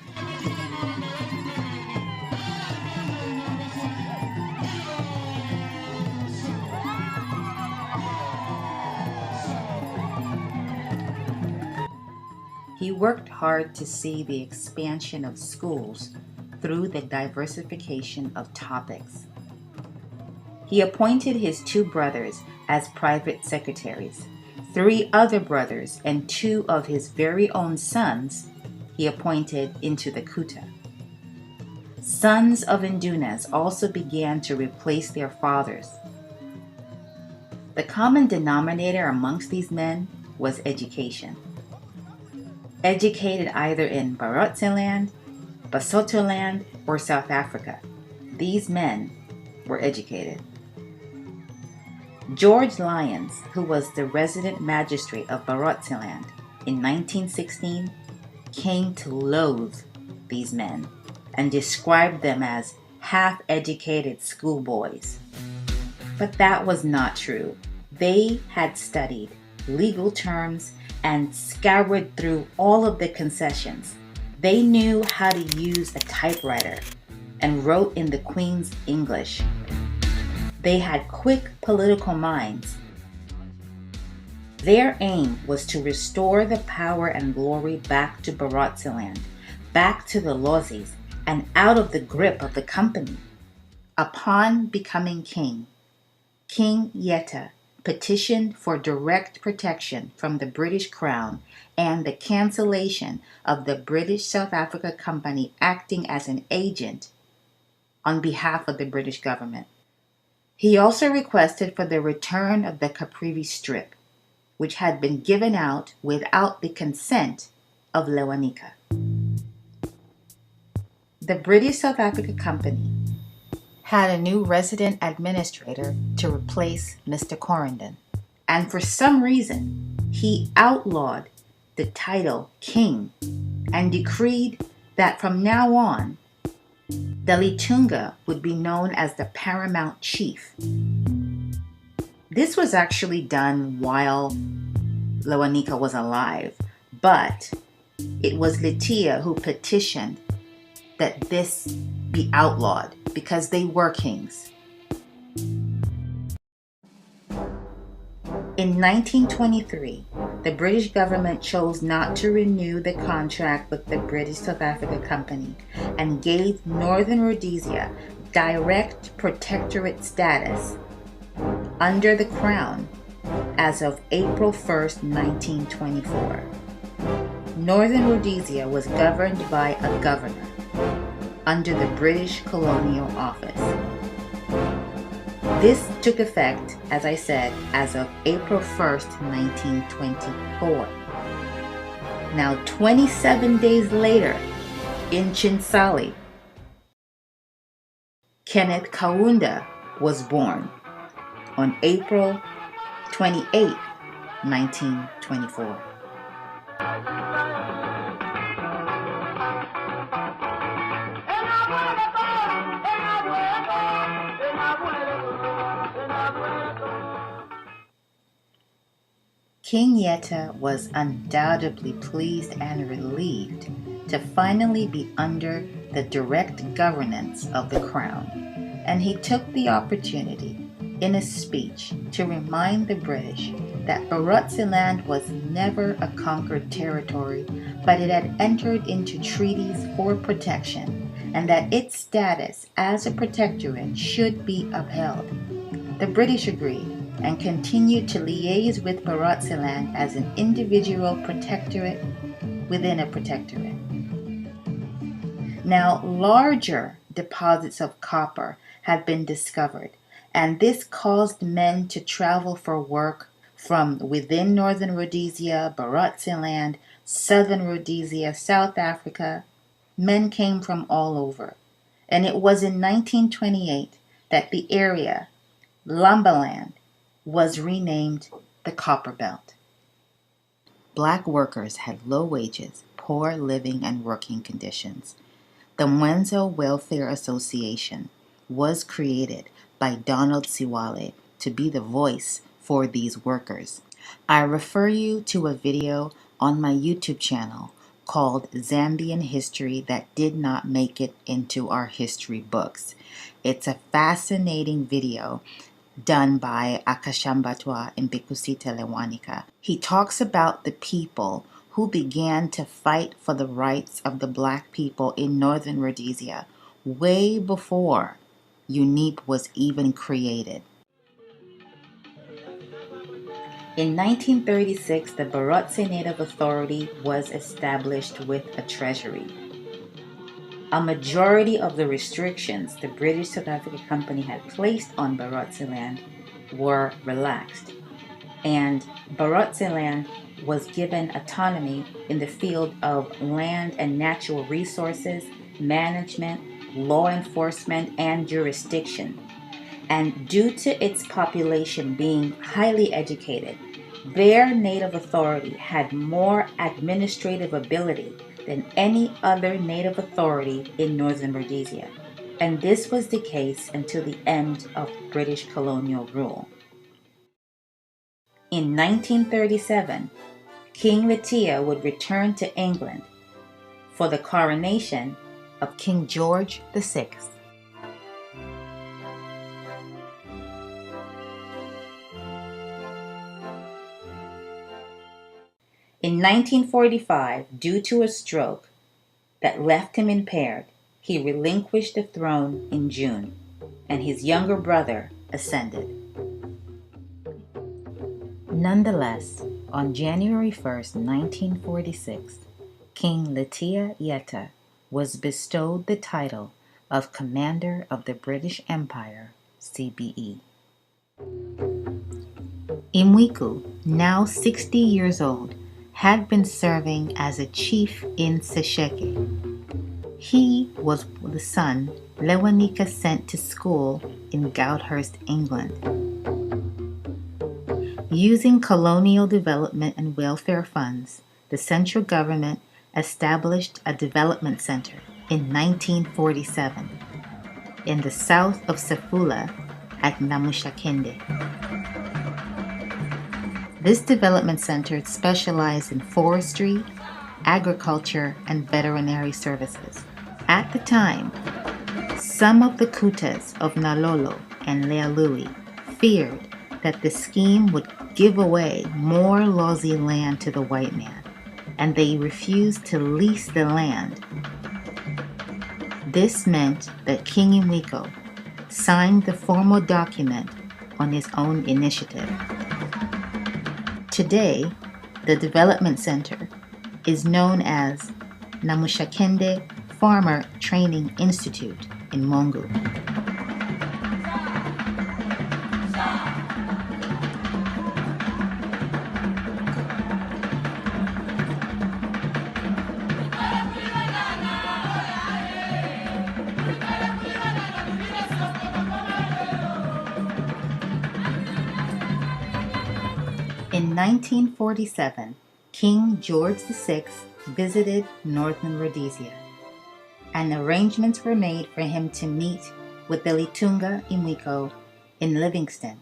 He worked hard to see the expansion of schools through the diversification of topics. He appointed his 2 brothers as private secretaries. 3 other brothers and 2 of his very own sons he appointed into the Kuta. Sons of Indunas also began to replace their fathers. The common denominator amongst these men was education. Educated either in BAROTSE land, Basotho land, or South Africa, these men were educated. George Lyons, who was the resident magistrate of BAROTSE land in 1916, came to loathe these men and described them as half-educated schoolboys. But that was not true. They had studied legal terms and scoured through all of the concessions. They knew how to use a typewriter and wrote in the Queen's English. They had quick political minds. Their aim was to restore the power and glory back to BAROTSE land, back to the Lozis, and out of the grip of the company. Upon becoming king, King Yetta petitioned for direct protection from the British Crown and the cancellation of the British South Africa Company acting as an agent on behalf of the British government. He also requested for the return of the Caprivi Strip, which had been given out without the consent of Lewanika. The British South Africa Company had a new resident administrator to replace Mr. Corendon, and for some reason, he outlawed the title King and decreed that from now on, the Litunga would be known as the Paramount Chief. This was actually done while Lewanika was alive, but it was Litia who petitioned that this be outlawed because they were kings. In 1923, the British government chose not to renew the contract with the British South Africa Company and gave Northern Rhodesia direct protectorate status under the Crown as of April 1st, 1924. Northern Rhodesia was governed by a governor under the British Colonial Office. This took effect, as I said, as of April 1st, 1924. Now, 27 days later, in Chinsali, Kenneth Kaunda was born on April 28, 1924. King Yetta was undoubtedly pleased and relieved to finally be under the direct governance of the Crown, and he took the opportunity in a speech to remind the British that BAROTSE land was never a conquered territory, but it had entered into treaties for protection, and that its status as a protectorate should be upheld. The British agreed and continued to liaise with BAROTSE land as an individual protectorate within a protectorate. Now, larger deposits of copper had been discovered, and this caused men to travel for work from within Northern Rhodesia, BAROTSE land, Southern Rhodesia, South Africa. Men came from all over, and it was in 1928 that the area, Lambaland, was renamed the Copper Belt. Black workers had low wages, poor living and working conditions. The Mwenzo Welfare Association was created by Donald Siwale to be the voice for these workers. I refer you to a video on my YouTube channel called Zambian History That Did Not Make It Into Our History Books. It's a fascinating video done by Akashambatwa Mbikusita Lewanika. He talks about the people who began to fight for the rights of the black people in Northern Rhodesia way before UNIP was even created. In 1936, the BAROTSE Native Authority was established with a treasury. A majority of the restrictions the British South Africa Company had placed on BAROTSE land were relaxed, and BAROTSE land was given autonomy in the field of land and natural resources, management, law enforcement, and jurisdiction. and due to its population being highly educated, their native authority had more administrative ability than any other native authority in Northern Rhodesia, and this was the case until the end of British colonial rule. In 1937, King Letitia would return to England for the coronation of King George VI. In 1945, due to a stroke that left him impaired, he relinquished the throne in June, and his younger brother ascended. Nonetheless, on January 1st, 1946, King Letitia Yetta was bestowed the title of Commander of the British Empire, CBE. Imwiku, now 60 years old, had been serving as a chief in Sesheke. He was the son Lewanika sent to school in Goudhurst, England. Using colonial development and welfare funds, the central government established a development center in 1947 in the south of Sefula at Namushakende. This development center specialized in forestry, agriculture, and veterinary services. At the time, some of the Kutas of Nalolo and Lealui feared that the scheme would give away more Lozi land to the white man, and they refused to lease the land. This meant that King Imwiko signed the formal document on his own initiative. Today, the development center is known as Namushakende Farmer Training Institute in Mongu. In 1947, King George VI visited Northern Rhodesia, and arrangements were made for him to meet with the Litunga Imwiko in Livingston.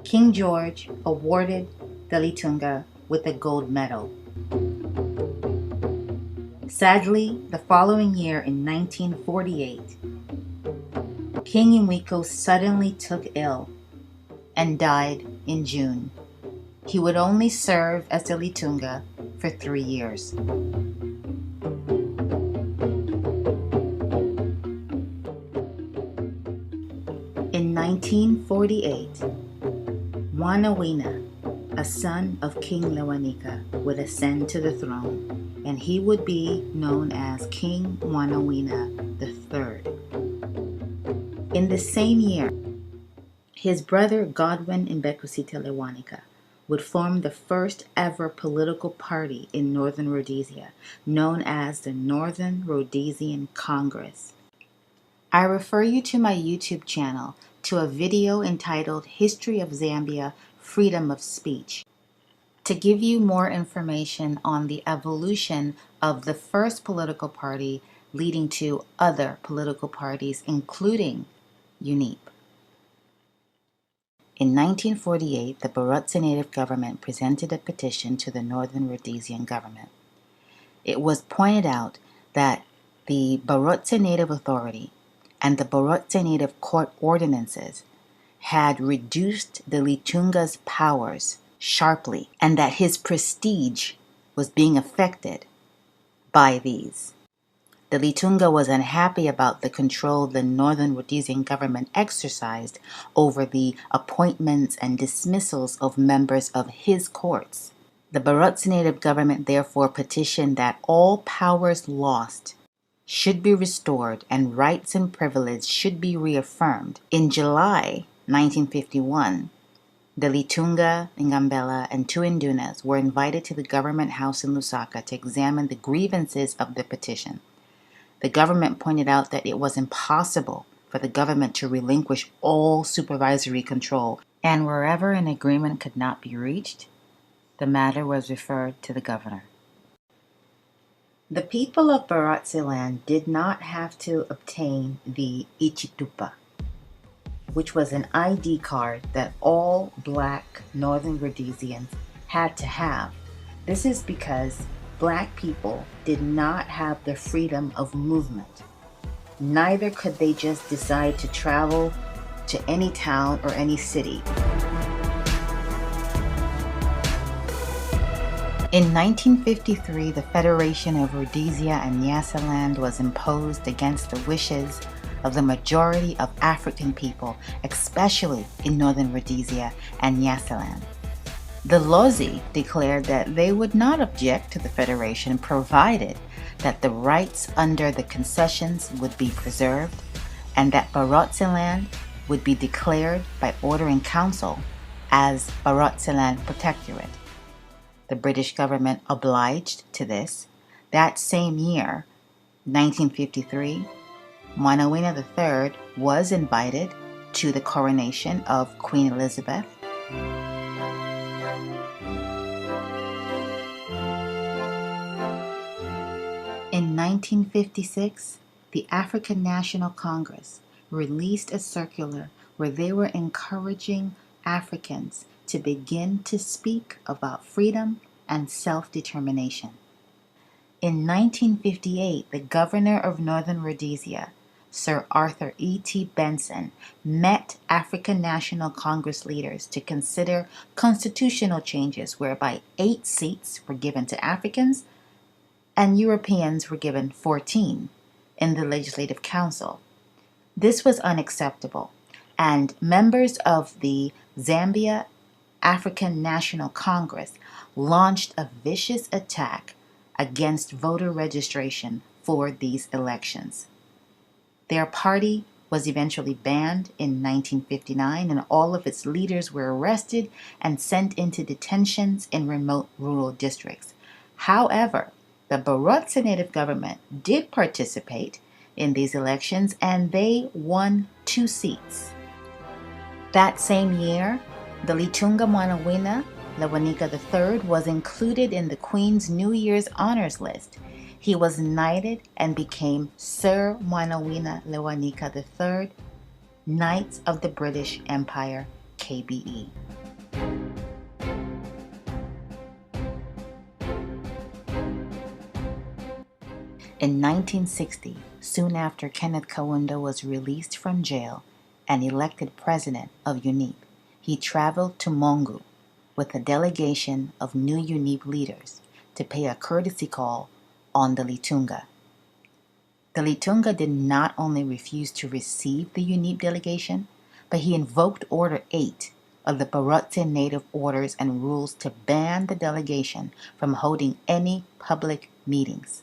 King George awarded the Litunga with a gold medal. Sadly, the following year in 1948, King Imwiko suddenly took ill and died in June. He would only serve as the Litunga for 3 years. In 1948, Wanawina, a son of King Lewanika, would ascend to the throne, and he would be known as King Wanawina III. In the same year, his brother Godwin Imbekusita Lewanika would form the first ever political party in Northern Rhodesia, known as the Northern Rhodesian Congress. I refer you to my YouTube channel to a video entitled History of Zambia, Freedom of Speech, to give you more information on the evolution of the first political party leading to other political parties, including UNIP. In 1948, the BAROTSE native government presented a petition to the Northern Rhodesian government. It was pointed out that the BAROTSE Native Authority and the BAROTSE Native Court ordinances had reduced the Litunga's powers sharply, and that his prestige was being affected by these. The Litunga was unhappy about the control the Northern Rhodesian government exercised over the appointments and dismissals of members of his courts. The BAROTSE native government therefore petitioned that all powers lost should be restored and rights and privileges should be reaffirmed. In July 1951, the Litunga, Ngambela, and two Indunas were invited to the government house in Lusaka to examine the grievances of the petition. The government pointed out that it was impossible for the government to relinquish all supervisory control, and wherever an agreement could not be reached, the matter was referred to the governor. The people of BAROTSE land did not have to obtain the Ichitupa, which was an ID card that all Black Northern Rhodesians had to have. This is because Black people did not have the freedom of movement. Neither could they just decide to travel to any town or any city. In 1953, the Federation of Rhodesia and Nyasaland was imposed against the wishes of the majority of African people, especially in Northern Rhodesia and Nyasaland. The Lozi declared that they would not object to the Federation provided that the rights under the concessions would be preserved and that BAROTSE land would be declared by order in council as BAROTSE land protectorate. The British government obliged to this. That same year, 1953, Mwanawina III was invited to the coronation of Queen Elizabeth. In 1956, the African National Congress released a circular where they were encouraging Africans to begin to speak about freedom and self-determination. In 1958, the governor of Northern Rhodesia, Sir Arthur E.T. Benson, met African National Congress leaders to consider constitutional changes whereby 8 seats were given to Africans and Europeans were given 14 in the Legislative Council. This was unacceptable, and members of the ZAMBIA African National Congress launched a vicious attack against voter registration for these elections. Their party was eventually banned in 1959, and all of its leaders were arrested and sent into detentions in remote rural districts. However, the BAROTSE Native government did participate in these elections, and they won 2 seats. That same year, the Litunga Mwanawina Lewanika III was included in the Queen's New Year's Honors List. He was knighted and became Sir Mwanawina Lewanika III, Knights of the British Empire, KBE. In 1960, soon after Kenneth Kaunda was released from jail and elected president of UNIP, he traveled to Mongu with a delegation of new UNIP leaders to pay a courtesy call on the Litunga. The Litunga did not only refuse to receive the UNIP delegation, but he invoked Order 8 of the BAROTSE Native Orders and Rules to ban the delegation from holding any public meetings.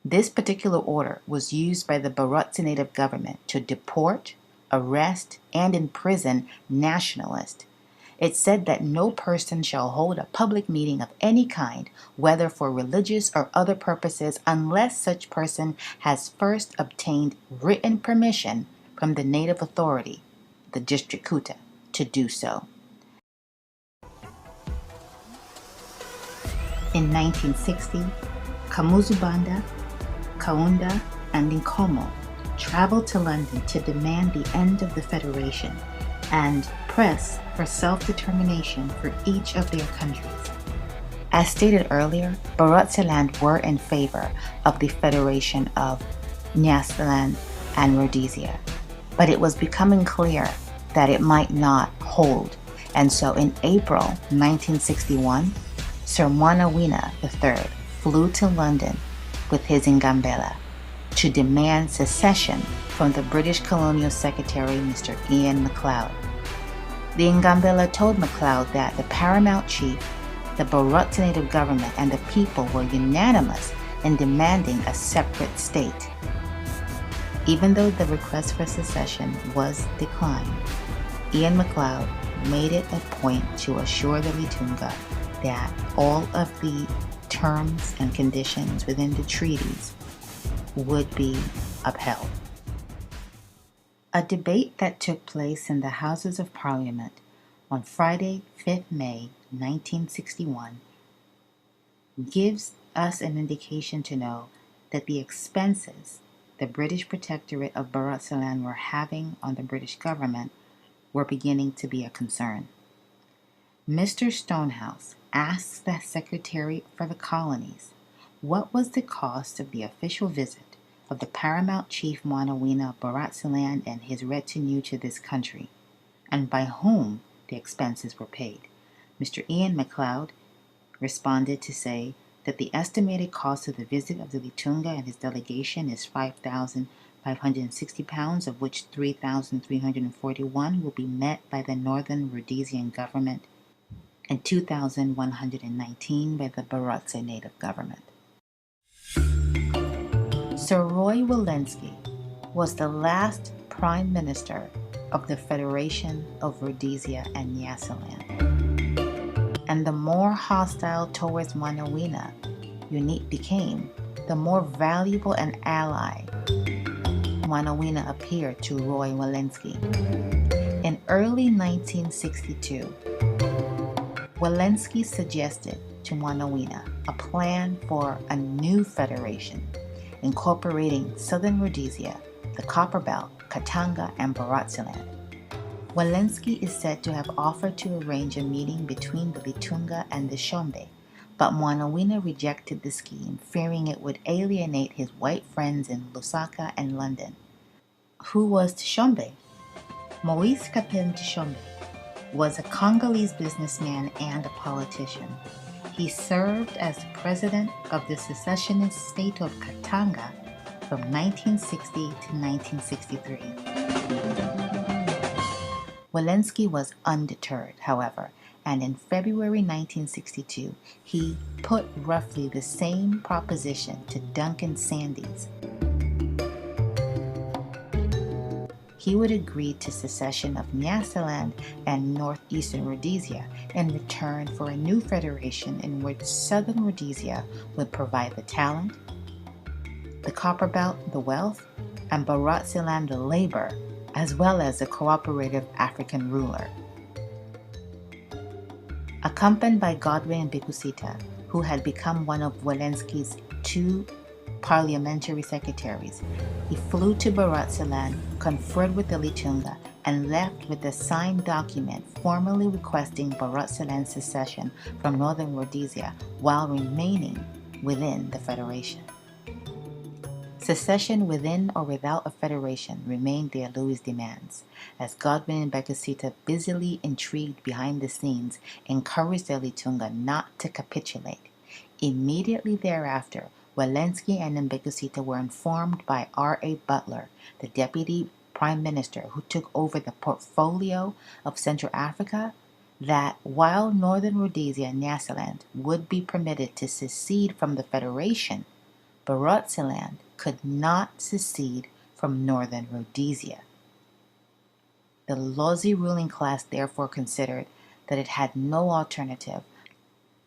This particular order was used by the BAROTSE Native government to deport, arrest, and imprison nationalists. It said that no person shall hold a public meeting of any kind, whether for religious or other purposes, unless such person has first obtained written permission from the native authority, the District Kuta, to do so. In 1960, Kamuzubanda, Kaunda, and Nkomo traveled to London to demand the end of the Federation and press for self-determination for each of their countries. As stated earlier, BAROTSE land were in favor of the Federation of Nyasaland and Rhodesia, but it was becoming clear that it might not hold, and so in April 1961, Sir Mwanawina III flew to London with his Ngambela to demand secession from the British Colonial Secretary, Mr. Ian MacLeod. The Ngambela told MacLeod that the paramount chief, the BAROTSE Native government, and the people were unanimous in demanding a separate state. Even though the request for secession was declined, Ian MacLeod made it a point to assure the Litunga that all of the terms and conditions within the treaties would be upheld. A debate that took place in the Houses of Parliament on Friday, 5th May 1961, gives us an indication to know that the expenses the British Protectorate of BAROTSE were having on the British government were beginning to be a concern. Mr. Stonehouse asks the Secretary for the Colonies what was the cost of the official visit of the paramount chief Mwanawina of BAROTSE and his retinue to this country, and by whom the expenses were paid. Mr. Ian MacLeod responded to say that the estimated cost of the visit of the Litunga and his delegation is £5,560, of which £3,341 will be met by the Northern Rhodesian government and £2,119 by the BAROTSE native government. Sir Roy Welensky was the last Prime Minister of the Federation of Rhodesia and Nyasaland, and the more hostile towards Mwanawina UNIP became, the more valuable an ally Mwanawina appeared to Roy Welensky. In early 1962, Welensky suggested to Mwanawina a plan for a new federation incorporating Southern Rhodesia, the Copperbelt, Katanga, and BAROTSE. Welensky is said to have offered to arrange a meeting between the Litunga and the Shombe, but Mwanawina rejected the scheme, fearing it would alienate his white friends in Lusaka and London. Who was Tshombe? Moise Kapin Tshombe was a Congolese businessman and a politician. He served as president of the secessionist state of Katanga from 1960 to 1963. Welensky was undeterred, however, and in February 1962, he put roughly the same proposition to Duncan Sandys. He would agree to secession of Nyasaland and northeastern Rhodesia in return for a new federation in which southern Rhodesia would provide the talent, the Copperbelt the wealth, and BAROTSE the labor, as well as a cooperative African ruler. Accompanied by Godwin Mbekisita, who had become one of Welensky's two parliamentary secretaries, he flew to BAROTSE, conferred with the Litunga, and left with a signed document formally requesting BAROTSE secession from Northern Rhodesia while remaining within the Federation. Secession within or without a federation remained the Louis' demands, as Godwin and Mbekisita, busily intrigued behind the scenes, encouraged the Litunga not to capitulate. Immediately thereafter, Welensky and Mbekisita were informed by R.A. Butler, the Deputy Prime Minister who took over the portfolio of Central Africa, that while Northern Rhodesia and Nyasaland would be permitted to secede from the Federation, BAROTSE could not secede from Northern Rhodesia. The Lozi ruling class therefore considered that it had no alternative.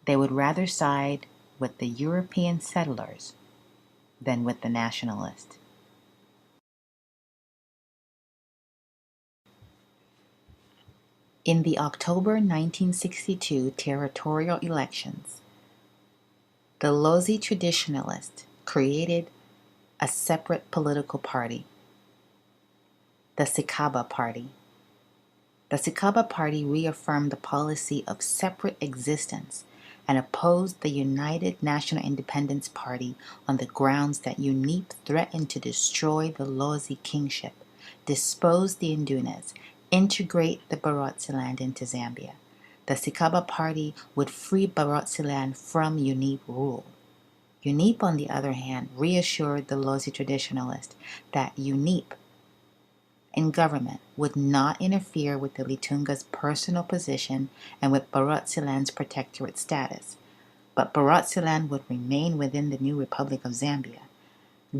They would rather side with the European settlers than with the nationalists. In the October 1962 territorial elections, the Lozi traditionalists created a separate political party, the Sikaba Party. The Sikaba Party reaffirmed the policy of separate existence and opposed the United National Independence Party on the grounds that UNIP threatened to destroy the Lozi kingship, dispose the Indunas, integrate the BAROTSE into Zambia. The Sikaba Party would free BAROTSE from UNIP rule. UNIP, on the other hand, reassured the Lozi traditionalists that UNIP in government would not interfere with the Litunga's personal position and with BAROTSE protectorate status, but BAROTSE would remain within the new Republic of Zambia.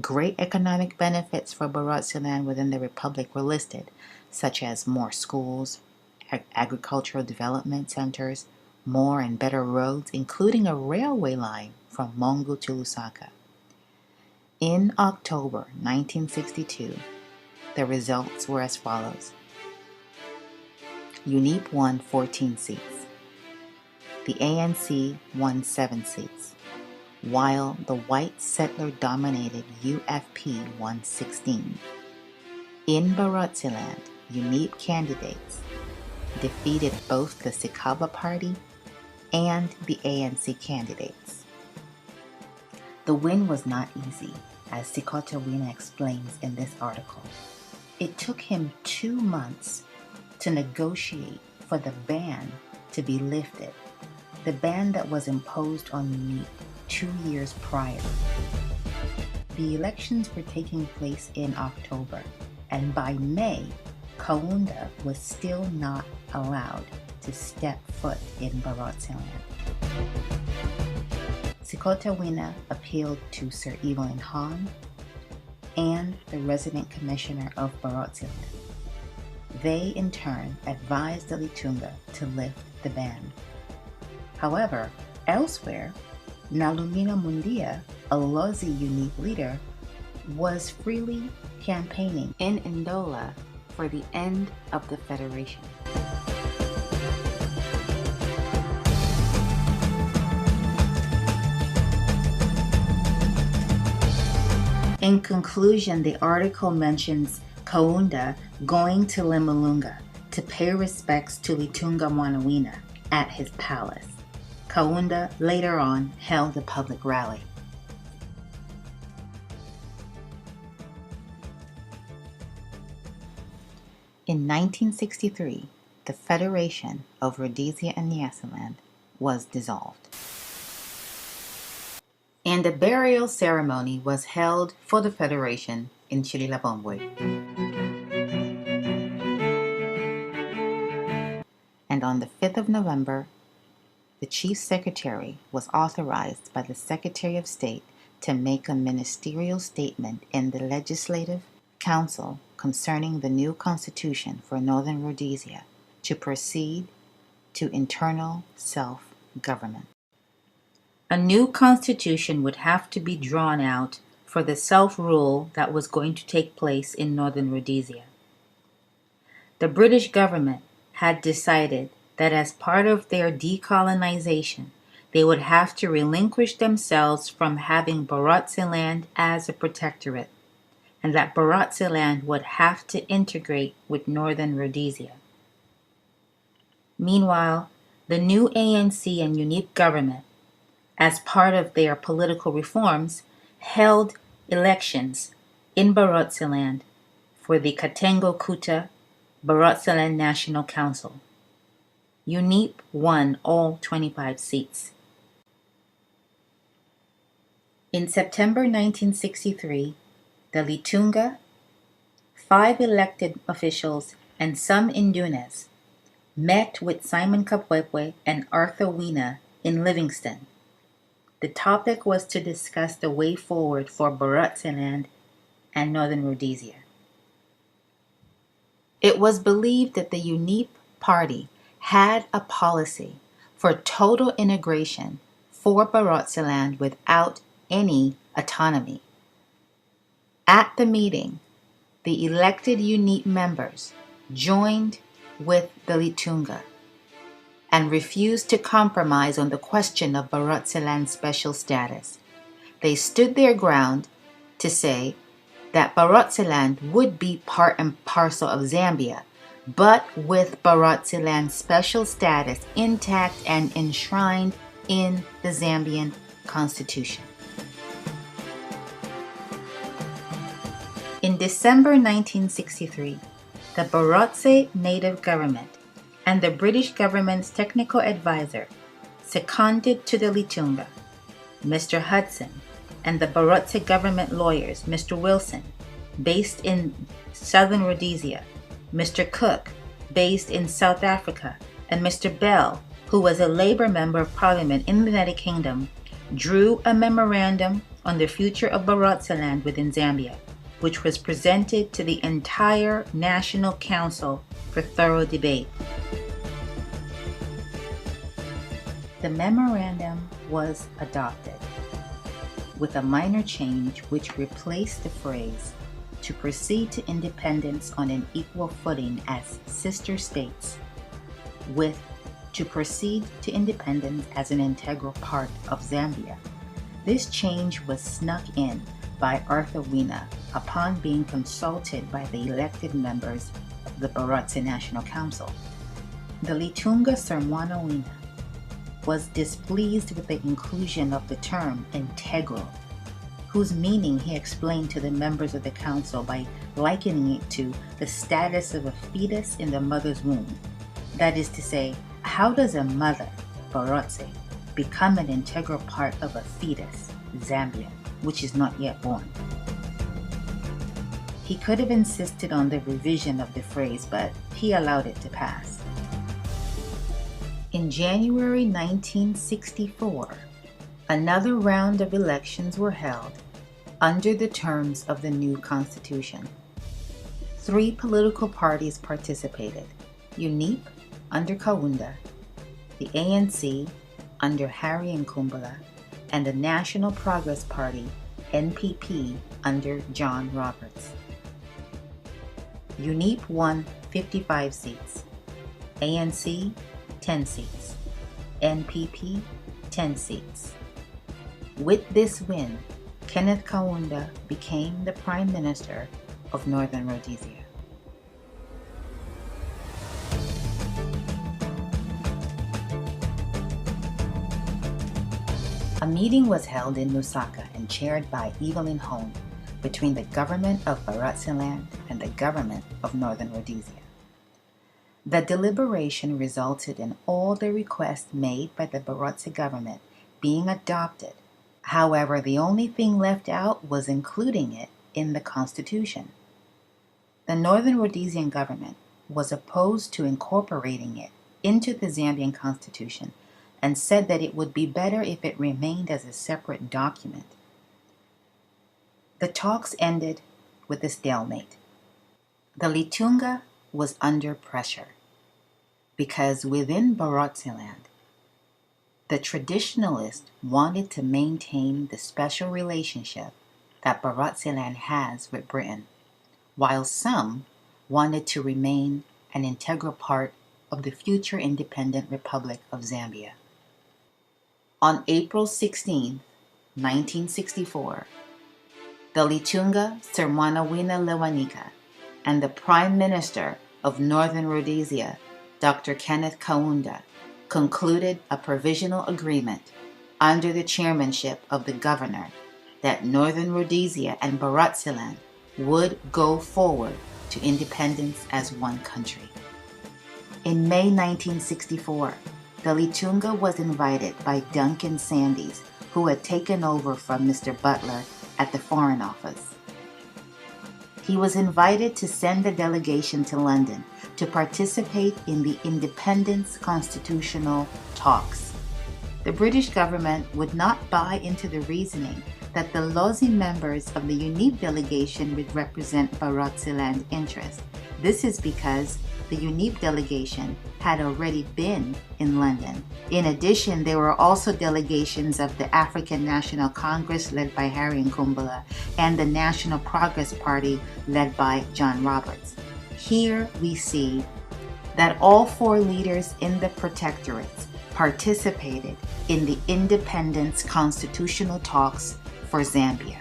Great economic benefits for BAROTSE within the Republic were listed, such as more schools, agricultural development centers, more and better roads, including a railway line from Mongu to Lusaka. In October 1962, the results were as follows. UNIP won 14 seats. The ANC won 7 seats, while the white settler-dominated UFP won 16. In BAROTSE-land, UNIP candidates defeated both the Sikaba Party and the ANC candidates. The win was not easy, as Sikotawina explains in this article. It took him 2 months to negotiate for the ban to be lifted, the ban that was imposed on UNIP 2 years prior. The elections were taking place in October, and by May, Kaunda was still not allowed to step foot in BAROTSE-land. Sikotawina appealed to Sir Evelyn Hahn and the resident commissioner of BAROTSE-land. They, in turn, advised the Litunga to lift the ban. However, elsewhere, Nalumina Mundia, a Lozi UNIP leader, was freely campaigning in Ndola for the end of the Federation. In conclusion, the article mentions Kaunda going to Limulunga to pay respects to Litunga Mwanawina at his palace. Kaunda later on held a public rally. In 1963, the Federation of Rhodesia and Nyasaland was dissolved, and a burial ceremony was held for the Federation in Chililabombwe. And on the 5th of November, the Chief Secretary was authorized by the Secretary of State to make a ministerial statement in the Legislative Council concerning the new constitution for Northern Rhodesia to proceed to internal self-government. A new constitution would have to be drawn out for the self-rule that was going to take place in Northern Rhodesia. The British government had decided that as part of their decolonization, they would have to relinquish themselves from having BAROTSE-land as a protectorate, and that BAROTSE-land would have to integrate with Northern Rhodesia. Meanwhile, the new ANC and UNIP government, as part of their political reforms, held elections in BAROTSE-land for the Katengo Kuta BAROTSE-land National Council. UNIP won all 25 seats. In September 1963, the Litunga, 5 elected officials, and some Indunas met with Simon Kapwepwe and Arthur Weena in Livingston. The topic was to discuss the way forward for BAROTSE-land and Northern Rhodesia. It was believed that the UNIP party had a policy for total integration for BAROTSE-land without any autonomy. At the meeting, the elected UNIP members joined with the Litunga and refused to compromise on the question of BAROTSE-land special status. They stood their ground to say that BAROTSE-land would be part and parcel of Zambia, but with BAROTSE-land special status intact and enshrined in the Zambian constitution. In December 1963, the BAROTSE native government and the British government's technical advisor seconded to the Litunga, Mr. Hudson, and the BAROTSE government lawyers, Mr. Wilson, based in Southern Rhodesia, Mr. Cook, based in South Africa, and Mr. Bell, who was a Labour Member of Parliament in the United Kingdom, drew a memorandum on the future of BAROTSE-land within Zambia, which was presented to the entire National Council for thorough debate. The memorandum was adopted, with a minor change which replaced the phrase to proceed to independence on an equal footing as sister states, with to proceed to independence as an integral part of Zambia. This change was snuck in by Arthur Wina upon being consulted by the elected members of the BAROTSE National Council. The Litunga Sermwana Wina was displeased with the inclusion of the term integral, whose meaning he explained to the members of the council by likening it to the status of a fetus in the mother's womb. That is to say, how does a mother, BAROTSE, become an integral part of a fetus, ZAMBIA, which is not yet born? He could have insisted on the revision of the phrase, but he allowed it to pass. In January 1964, another round of elections were held under the terms of the new constitution. 3 political parties participated: UNIP under Kaunda, the ANC under Harry Nkumbula, and the National Progress Party, NPP, under John Roberts. UNIP won 55 seats, ANC 10 seats, NPP 10 seats. With this win, Kenneth Kaunda became the Prime Minister of Northern Rhodesia. A meeting was held in Lusaka and chaired by Evelyn Hone between the government of BAROTSE land and the government of Northern Rhodesia. The deliberation resulted in all the requests made by the BAROTSE government being adopted. However, the only thing left out was including it in the constitution. The Northern Rhodesian government was opposed to incorporating it into the Zambian constitution and said that it would be better if it remained as a separate document. The talks ended with a stalemate. The Litunga was under pressure because within BAROTSE land, the traditionalists wanted to maintain the special relationship that BAROTSE land has with Britain, while some wanted to remain an integral part of the future independent Republic of Zambia. On April 16, 1964, the Litunga Sermwana Wina Lewanika and the Prime Minister of Northern Rhodesia, Dr. Kenneth Kaunda, concluded a provisional agreement under the chairmanship of the governor that Northern Rhodesia and BAROTSE land would go forward to independence as one country. In May 1964, the Litunga was invited by Duncan Sandys, who had taken over from Mr. Butler at the Foreign Office. He was invited to send a delegation to London to participate in the independence constitutional talks. The British government would not buy into the reasoning that the Lozi members of the UNIP delegation would represent BAROTSE land interests. This is because the UNIP delegation had already been in London. In addition, there were also delegations of the African National Congress led by Harry Nkumbula and the National Progress Party led by John Roberts. Here we see that all 4 leaders in the protectorates participated in the independence constitutional talks for Zambia.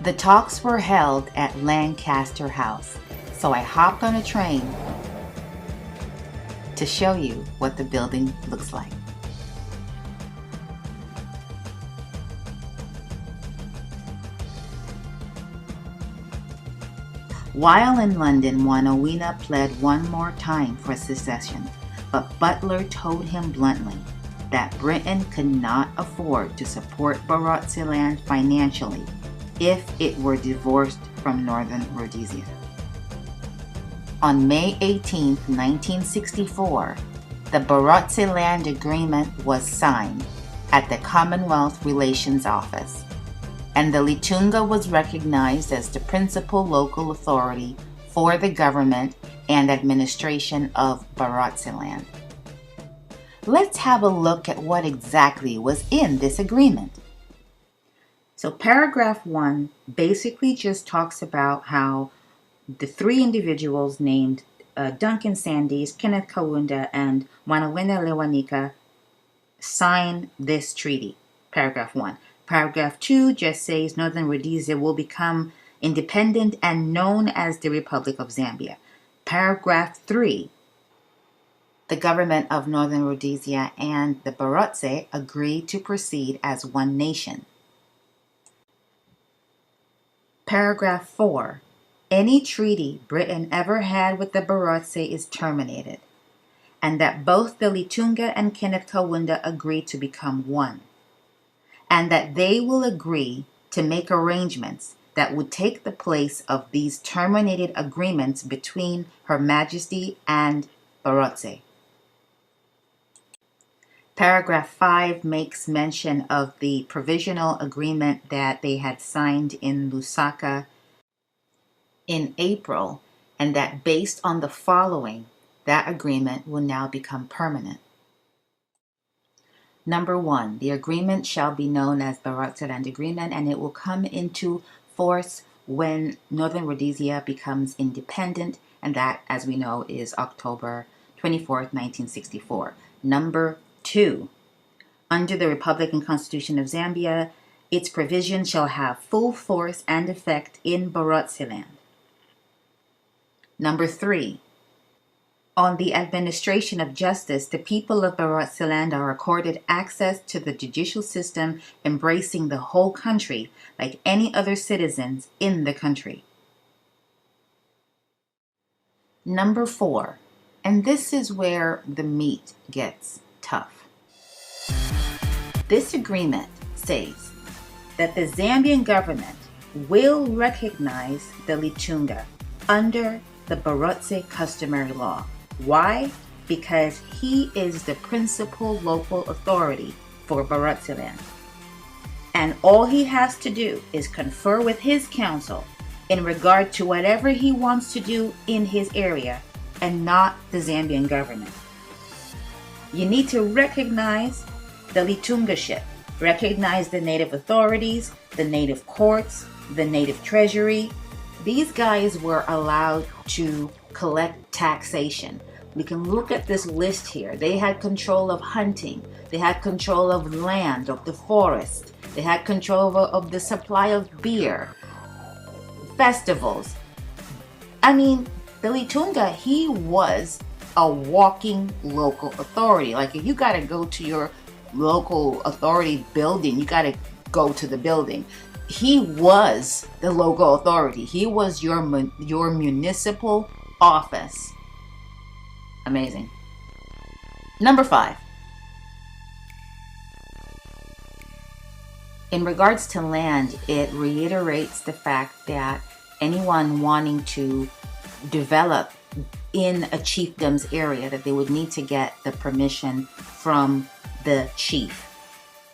The talks were held at Lancaster House, so I hopped on a train to show you what the building looks like. While in London, Wanawina pled one more time for secession, but Butler told him bluntly that Britain could not afford to support BAROTSE land financially if it were divorced from Northern Rhodesia. On May 18, 1964, the BAROTSE land agreement was signed at the Commonwealth Relations Office, and the Litunga was recognized as the principal local authority for the government and administration of BAROTSE land. Let's have a look at what exactly was in this agreement. So paragraph 1 basically just talks about how the three individuals named Duncan Sandys, Kenneth Kaunda, and Wanawena Lewanika sign this treaty. Paragraph 1. Paragraph 2 just says Northern Rhodesia will become independent and known as the Republic of Zambia. Paragraph 3. The government of Northern Rhodesia and the BAROTSE agree to proceed as one nation. Paragraph 4. Any treaty Britain ever had with the BAROTSE is terminated, and that both the Litunga and Kenneth Kaunda agree to become one, and that they will agree to make arrangements that would take the place of these terminated agreements between Her Majesty and BAROTSE. Paragraph 5 makes mention of the provisional agreement that they had signed in Lusaka in April, and that based on the following, that agreement will now become permanent. Number 1, the agreement shall be known as BAROTSE Land Agreement, and it will come into force when Northern Rhodesia becomes independent, and that, as we know, is October 24th, 1964. Number 2, under the Republic and Constitution of Zambia, its provisions shall have full force and effect in BAROTSE land. Number 3, on the administration of justice, the people of BAROTSE land are accorded access to the judicial system, embracing the whole country like any other citizens in the country. Number 4, and this is where the meat gets tough. This agreement says that the Zambian government will recognize the Litunga under the BAROTSE customary law. Why? Because he is the principal local authority for BAROTSE land. And all he has to do is confer with his council in regard to whatever he wants to do in his area, and not the Zambian government. You need to recognize the Litungaship, recognize the native authorities, the native courts, the native treasury. These guys were allowed to collect taxation. We can look at this list here. They had control of hunting. They had control of land, of the forest. They had control of the supply of beer, festivals. I mean, the Litunga, he was a walking local authority. Like, if you got to go to your local authority building, you got to go to the building. He was the local authority. He was your municipal office. Amazing. Number 5. In regards to land, it reiterates the fact that anyone wanting to develop in a chiefdom's area, that they would need to get the permission from the chief.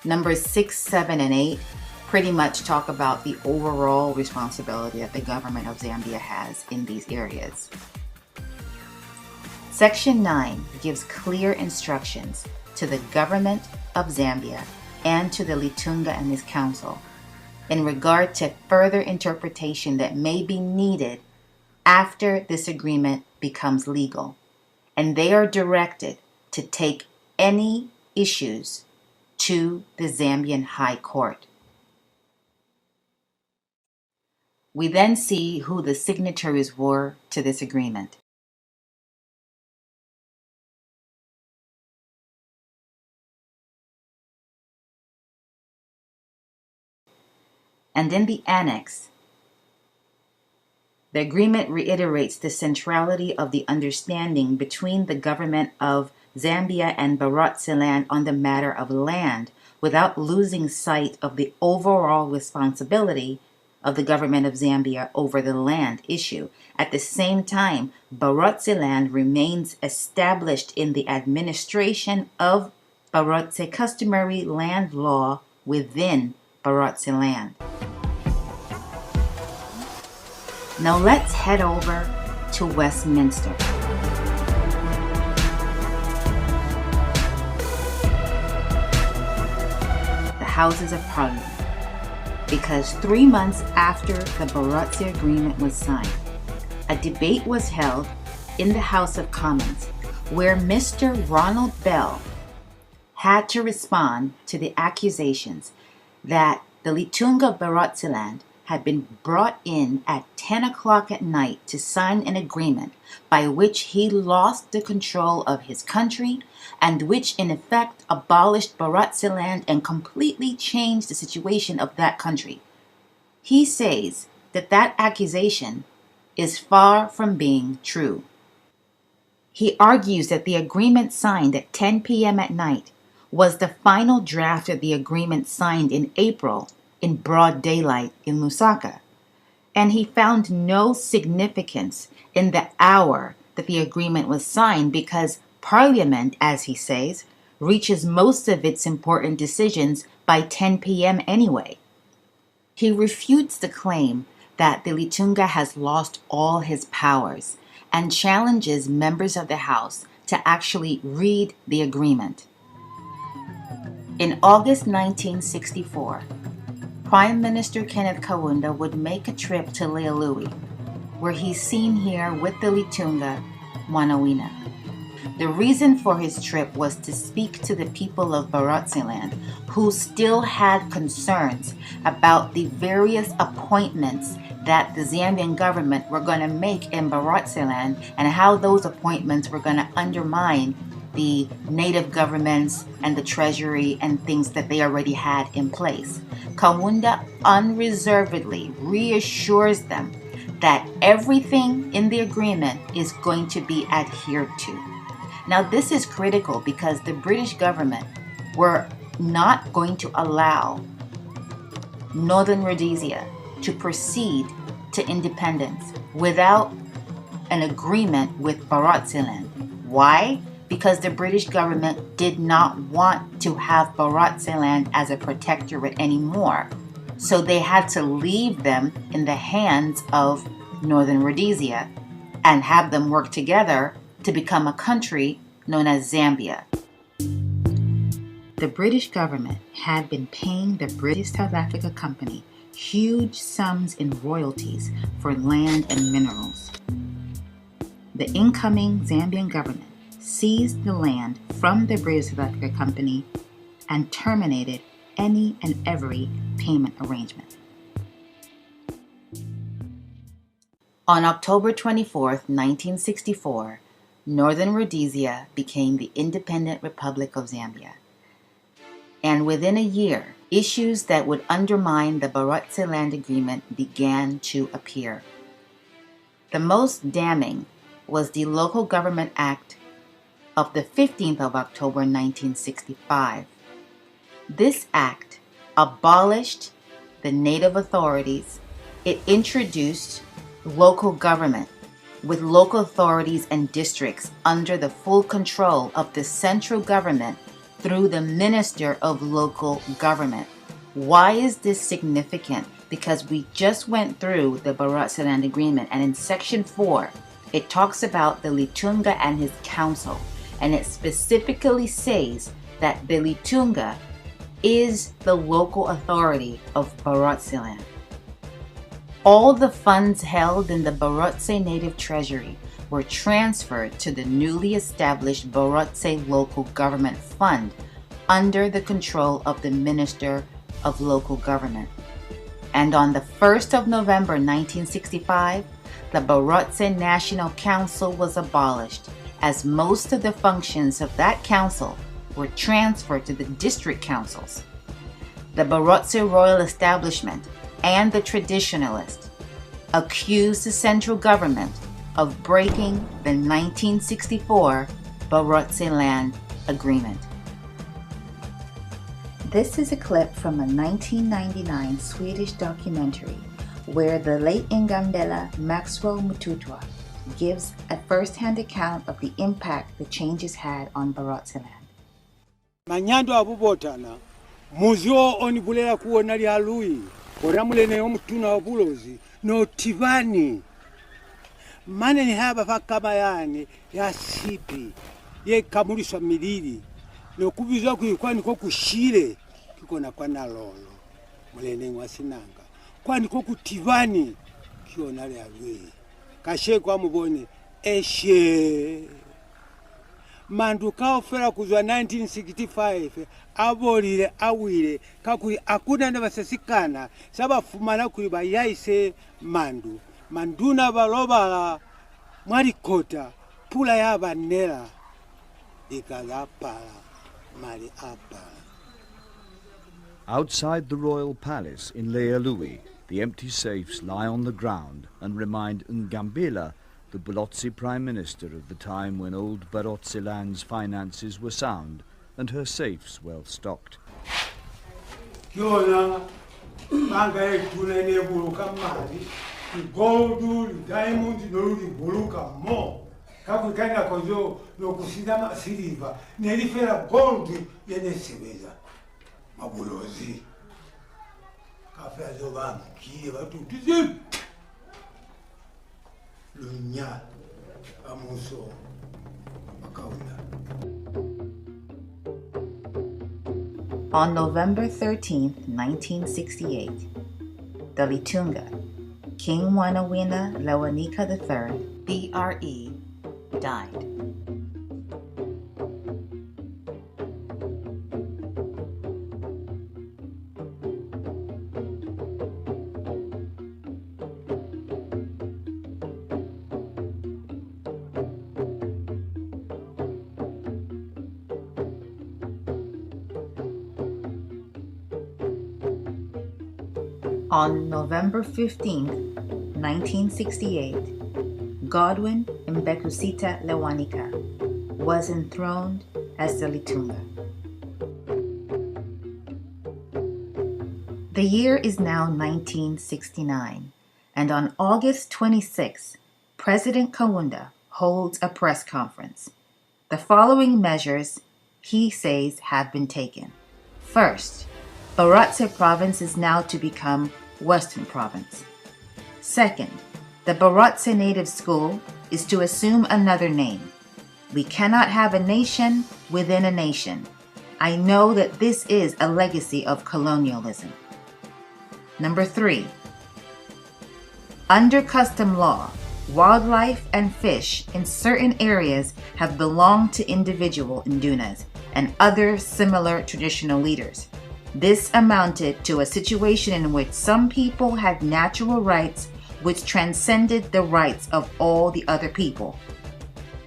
Numbers 6, 7, and 8 pretty much talk about the overall responsibility that the government of Zambia has in these areas. Section 9 gives clear instructions to the government of Zambia and to the Litunga and his council in regard to further interpretation that may be needed after this agreement becomes legal, and they are directed to take any issues to the Zambian High Court. We then see who the signatories were to this agreement. And in the annex, the agreement reiterates the centrality of the understanding between the government of Zambia and BAROTSE land on the matter of land, without losing sight of the overall responsibility of the government of Zambia over the land issue. At the same time, BAROTSE land remains established in the administration of BAROTSE customary land law within BAROTSE land. Now let's head over to Westminster. The Houses of Parliament. because 3 months after the BAROTSE agreement was signed, a debate was held in the House of Commons where Mr. Ronald Bell had to respond to the accusations that the Litunga BAROTSE land had been brought in at 10 o'clock at night to sign an agreement by which he lost the control of his country and which in effect abolished BAROTSE land and completely changed the situation of that country. He says that that accusation is far from being true. He argues that the agreement signed at 10 p.m. at night was the final draft of the agreement signed in April in broad daylight in Lusaka, and he found no significance in the hour that the agreement was signed because Parliament, as he says, reaches most of its important decisions by 10 p.m. anyway. He refutes the claim that the Litunga has lost all his powers and challenges members of the House to actually read the agreement. In August 1964, Prime Minister Kenneth Kaunda would make a trip to Leilui, where he's seen here with the Litunga Mwanawina. The reason for his trip was to speak to the people of BAROTSE land who still had concerns about the various appointments that the Zambian government were going to make in BAROTSE land and how those appointments were going to undermine the native governments and the treasury and things that they already had in place. Kaunda unreservedly reassures them that everything in the agreement is going to be adhered to. Now, this is critical because the British government were not going to allow Northern Rhodesia to proceed to independence without an agreement with BAROTSE land. Why? Because the British government did not want to have BAROTSE land as a protectorate anymore. So they had to leave them in the hands of Northern Rhodesia and have them work together to become a country known as Zambia. The British government had been paying the British South Africa Company huge sums in royalties for land and minerals. The incoming Zambian government seized the land from the British South Africa Company and terminated any and every payment arrangement. On October 24, 1964, Northern Rhodesia became the independent Republic of Zambia. And within a year, issues that would undermine the BAROTSE land agreement began to appear. The most damning was the Local Government Act of the 15th of October 1965. This act abolished the native authorities. It introduced local government with local authorities and districts under the full control of the central government through the Minister of Local Government. Why is this significant? Because we just went through the BAROTSE land agreement, and in section 4 it talks about the Litunga and his council, and it specifically says that the Litunga is the local authority of BAROTSE land. All the funds held in the BAROTSE Native Treasury were transferred to the newly established BAROTSE Local Government Fund under the control of the Minister of Local Government. And on the 1st of November 1965, the BAROTSE National Council was abolished, as most of the functions of that council were transferred to the district councils. The BAROTSE Royal Establishment and the Traditionalists accused the central government of breaking the 1964 BAROTSE land agreement. This is a clip from a 1999 Swedish documentary where the late Ingambela Maxwell Mututwa gives a first-hand account of the impact the changes had on BAROTSE land. Manyando abubotana muzio onibulera kuona lyalui oramulene omutuna obulozi no tivani mane ni haba fakama yani ya sipi ye kamuliswa milili no kubizwa kuikwani ko kushire kiko na kwa nalolo mulene wasinanga kwaniko kutivani kiona lyalwe kashekwa mubone eshe mandu kaofera kuzwa 1965 abolile awile kakuli akuna nebasesikana sabafumana kuli bayaise manduna balobala mwalikota pula yabanela ikalapala mali apala. Outside the royal palace in Lealui, the empty safes lie on the ground and remind Ngambila, the BAROTSE Prime Minister of the time when old BAROTSE land's finances were sound and her safes well stocked. Kiona manga etunene buluka mali, gold, diamond noluli buluka mo. Kakukanya kozo nokusindama silver, nelifera gold yenesebeza. Mabulozi. Kafe zoba mkiye batu tizi. Lunya amuso makaunda. On November 13th, 1968, the Litunga, King Wanawina Lewanika III, BRE, died. On November 15, 1968, Godwin Mbekusita Lewanika was enthroned as the Litunga. The year is now 1969, and on August 26, President Kaunda holds a press conference. The following measures, he says, have been taken. First, BAROTSE province is now to become Western Province. Second, the BAROTSE Native School is to assume another name. We cannot have a nation within a nation. I know that this is a legacy of colonialism. Number 3, under custom law, wildlife and fish in certain areas have belonged to individual Indunas and other similar traditional leaders. This amounted to a situation in which some people had natural rights which transcended the rights of all the other people.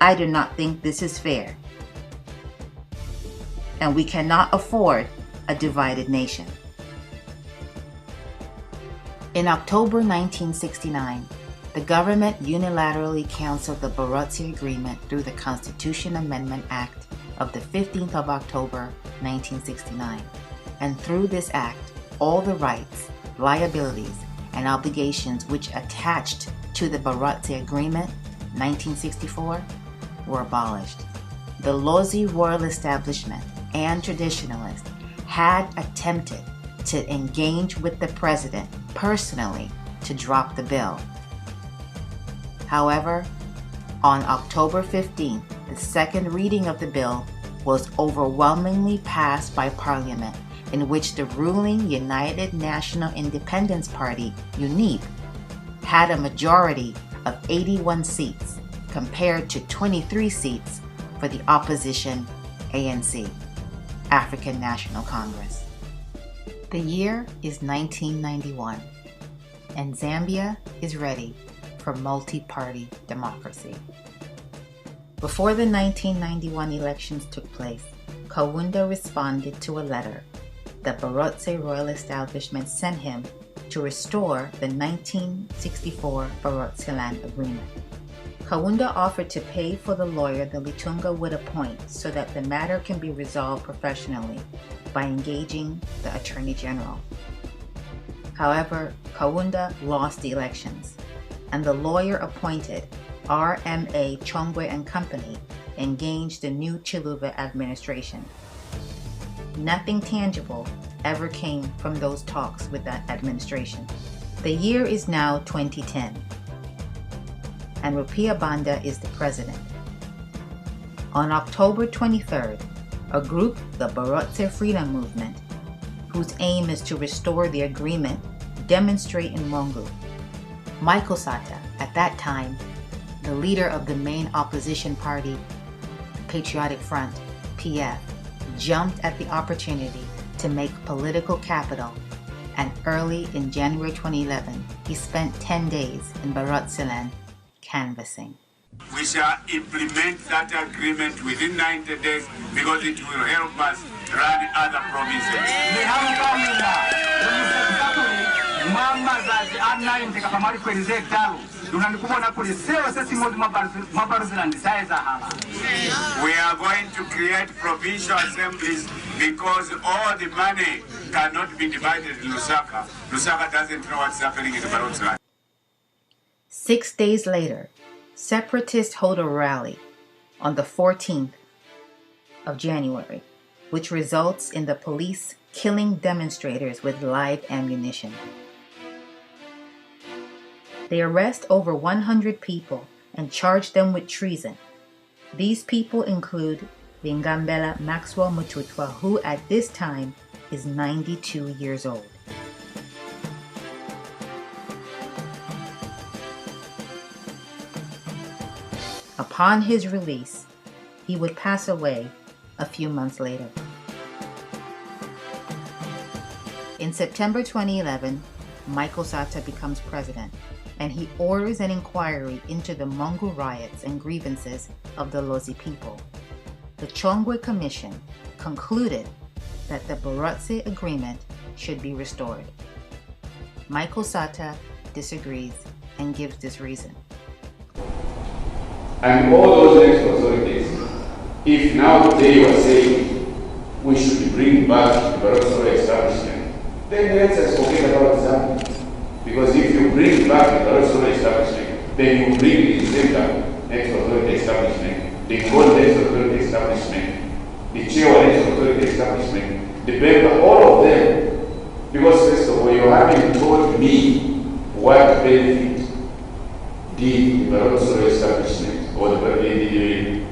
I do not think this is fair, and we cannot afford a divided nation. In October 1969, the government unilaterally canceled the BAROTSE Agreement through the Constitution Amendment Act of the 15th of October 1969. And through this act, all the rights, liabilities, and obligations which attached to the BAROTSE Agreement 1964 were abolished. The Lozi royal establishment and traditionalists had attempted to engage with the president personally to drop the bill. However, on October 15th, the second reading of the bill was overwhelmingly passed by Parliament, in which the ruling United National Independence Party, UNIP, had a majority of 81 seats compared to 23 seats for the opposition ANC, African National Congress. The year is 1991, and Zambia is ready for multi-party democracy. Before the 1991 elections took place, Kaunda responded to a letter the BAROTSE royal establishment sent him to restore the 1964 BAROTSE land agreement. Kaunda offered to pay for the lawyer the Litunga would appoint so that the matter can be resolved professionally by engaging the Attorney General. However, Kaunda lost the elections, and the lawyer appointed RMA Chongwe and Company engaged the new Chiluba administration. Nothing tangible ever came from those talks with that administration. The year is now 2010, and Rupia Banda is the president. On October 23rd, a group, the BAROTSE Freedom Movement, whose aim is to restore the agreement, demonstrate in Mongu. Michael Sata, at that time, the leader of the main opposition party, the Patriotic Front, PF, jumped at the opportunity to make political capital, and early in January 2011, he spent 10 days in BAROTSE land canvassing. We shall implement that agreement within 90 days because it will help us run other provinces. We are going to create provincial assemblies because all the money cannot be divided in Lusaka. Lusaka doesn't know what's happening in the BAROTSE land. 6 days later, separatists hold a rally on the 14th of January, which results in the police killing demonstrators with live ammunition. They arrest over 100 people and charge them with treason. These people include the Ngambela Maxwell Mututwa, who at this time is 92 years old. Upon his release, he would pass away a few months later. In September 2011, Michael Sata becomes president, and he orders an inquiry into the Mongu riots and grievances of the Lozi people. The Chongwe Commission concluded that the BAROTSE agreement should be restored. Michael Sata disagrees and gives this reason. And all those next authorities, if now they were saying we should bring back the BAROTSE establishment, then let us forget about Zambia. Because if you bring back the BAROTSE establishment, then you bring the Zambia next authority establishment, the Gold next authority establishment, the Chewa next authority establishment, the Bemba, all of them. Because first of all, you haven't told me what benefit did the BAROTSE establishment or the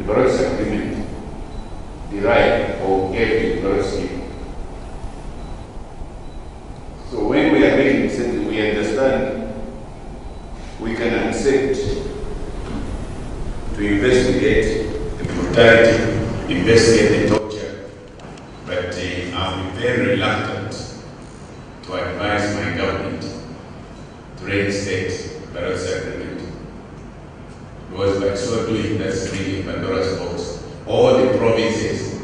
BAROTSE agreement derive or gave to the BAROTSE people. So when we are making decisions, we understand we can accept to investigate the brutality, investigate the torture, but I'm very reluctant to advise my government to reinstate the BAROTSE agreement. Because by so doing, that's bringing Pandora's box. All the provinces,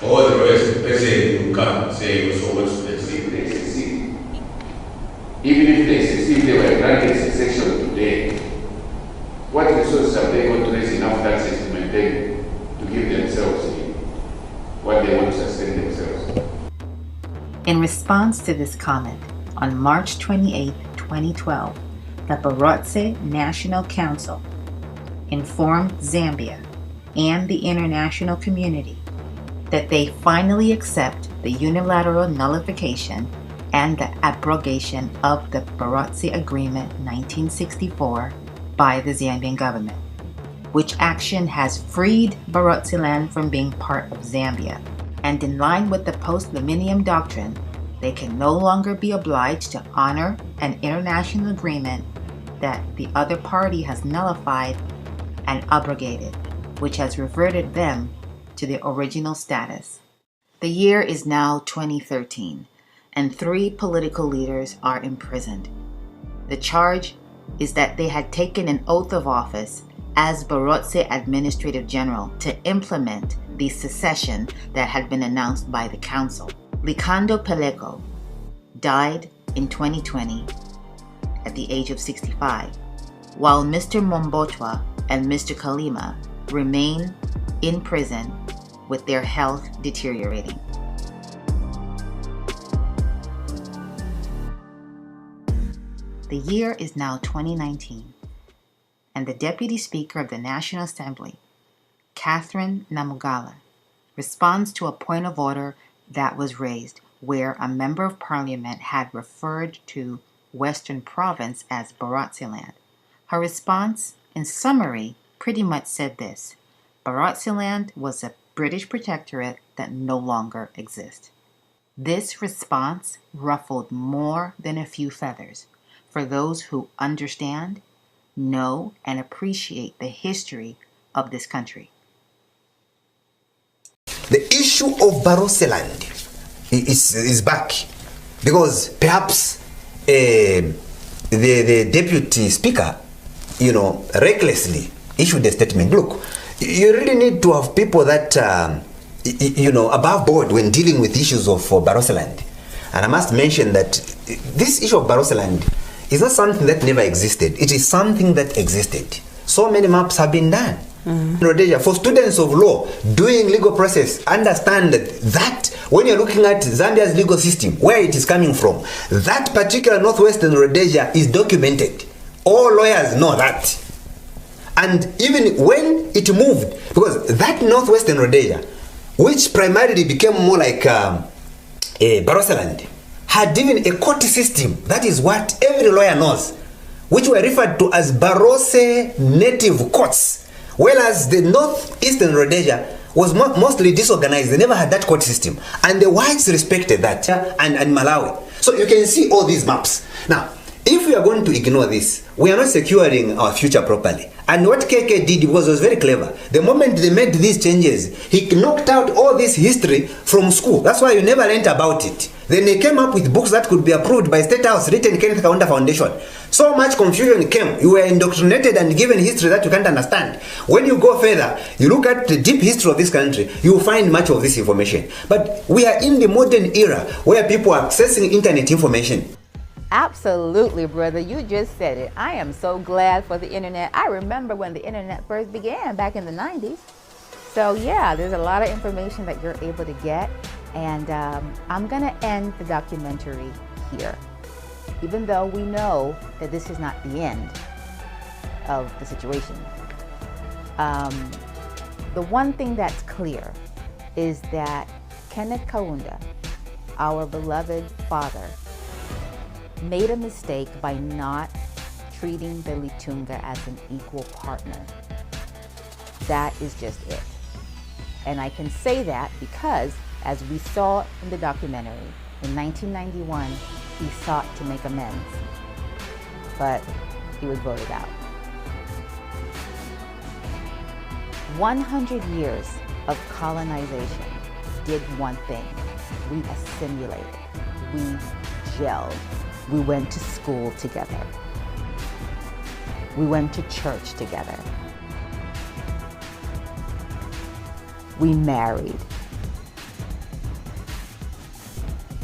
all the president will come say, so what's the CIC? Even if they succeed, they were granted succession today. What resources have they got to raise enough taxes to maintain, to give themselves what they want to sustain themselves? In response to this comment, on March 28, 2012, the BAROTSE National Council informed Zambia and the international community that they finally accept the unilateral nullification and the abrogation of the BAROTSE Agreement 1964 by the Zambian government, which action has freed BAROTSE land from being part of Zambia. And in line with the post-millennium doctrine, they can no longer be obliged to honor an international agreement that the other party has nullified and abrogated, which has reverted them to their original status. The year is now 2013, and 3 political leaders are imprisoned. The charge is that they had taken an oath of office as BAROTSE Administrative General to implement the secession that had been announced by the Council. Likando Peleko died in 2020 at the age of 65, while Mr. Mombotwa and Mr. Kalima remain in prison with their health deteriorating. The year is now 2019, and the Deputy Speaker of the National Assembly, Catherine Namugala, responds to a point of order that was raised where a member of parliament had referred to Western Province as BAROTSE land. Her response, in summary, pretty much said this: BAROTSE land was a British protectorate that no longer exists. This response ruffled more than a few feathers for those who understand, know, and appreciate the history of this country. The issue of BAROTSE land is back because perhaps the deputy speaker, recklessly issued a statement. Look, you really need to have people that, above board when dealing with issues of BAROTSE land. And I must mention that this issue of BAROTSE land is not something that never existed. It is something that existed. So many maps have been done. Rhodesia, for students of law doing legal process, understand that when you're looking at Zambia's legal system, where it is coming from, that particular northwestern Rhodesia is documented. All lawyers know that. And even when it moved, because that northwestern Rhodesia, which primarily became more like a BAROTSE land, had even a court system. That is what every lawyer knows, which were referred to as BAROTSE native courts. Whereas the northeastern Rhodesia was mostly disorganized. They never had that court system. And the whites respected that, and Malawi. So you can see all these maps. Now, if we are going to ignore this, we are not securing our future properly. And what KK did was very clever. The moment they made these changes, he knocked out all this history from school. That's why you never learned about it. Then they came up with books that could be approved by State House, written Kenneth Kaunda Foundation. So much confusion came. You were indoctrinated and given history that you can't understand. When you go further, you look at the deep history of this country, you will find much of this information. But we are in the modern era where people are accessing internet information. Absolutely, brother. You just said it. I am so glad for the internet. I remember when the internet first began back in the 90s. So yeah, there's a lot of information that you're able to get. And I'm going to end the documentary here, even though we know that this is not the end of the situation. The one thing that's clear is that Kenneth Kaunda, our beloved father, made a mistake by not treating the Litunga as an equal partner. That is just it. And I can say that because, as we saw in the documentary, in 1991, he sought to make amends, but he was voted out. 100 years of colonization did one thing. We assimilated, we gelled. We went to school together. We went to church together. We married.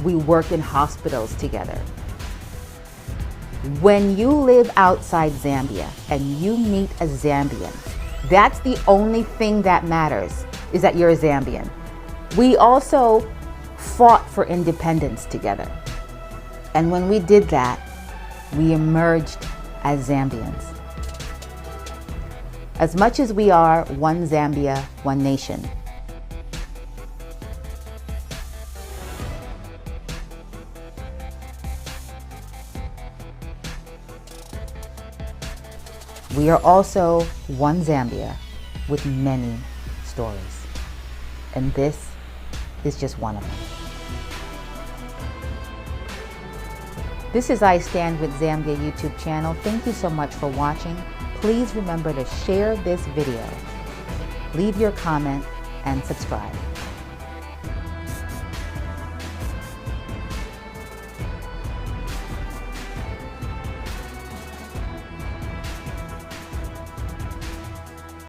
We work in hospitals together. When you live outside Zambia and you meet a Zambian, that's the only thing that matters, is that you're a Zambian. We also fought for independence together. And when we did that, we emerged as Zambians. As much as we are one Zambia, one nation, we are also one Zambia with many stories. And this is just one of them. This is I Stand with Zambia YouTube channel. Thank you so much for watching. Please remember to share this video, leave your comment, and subscribe.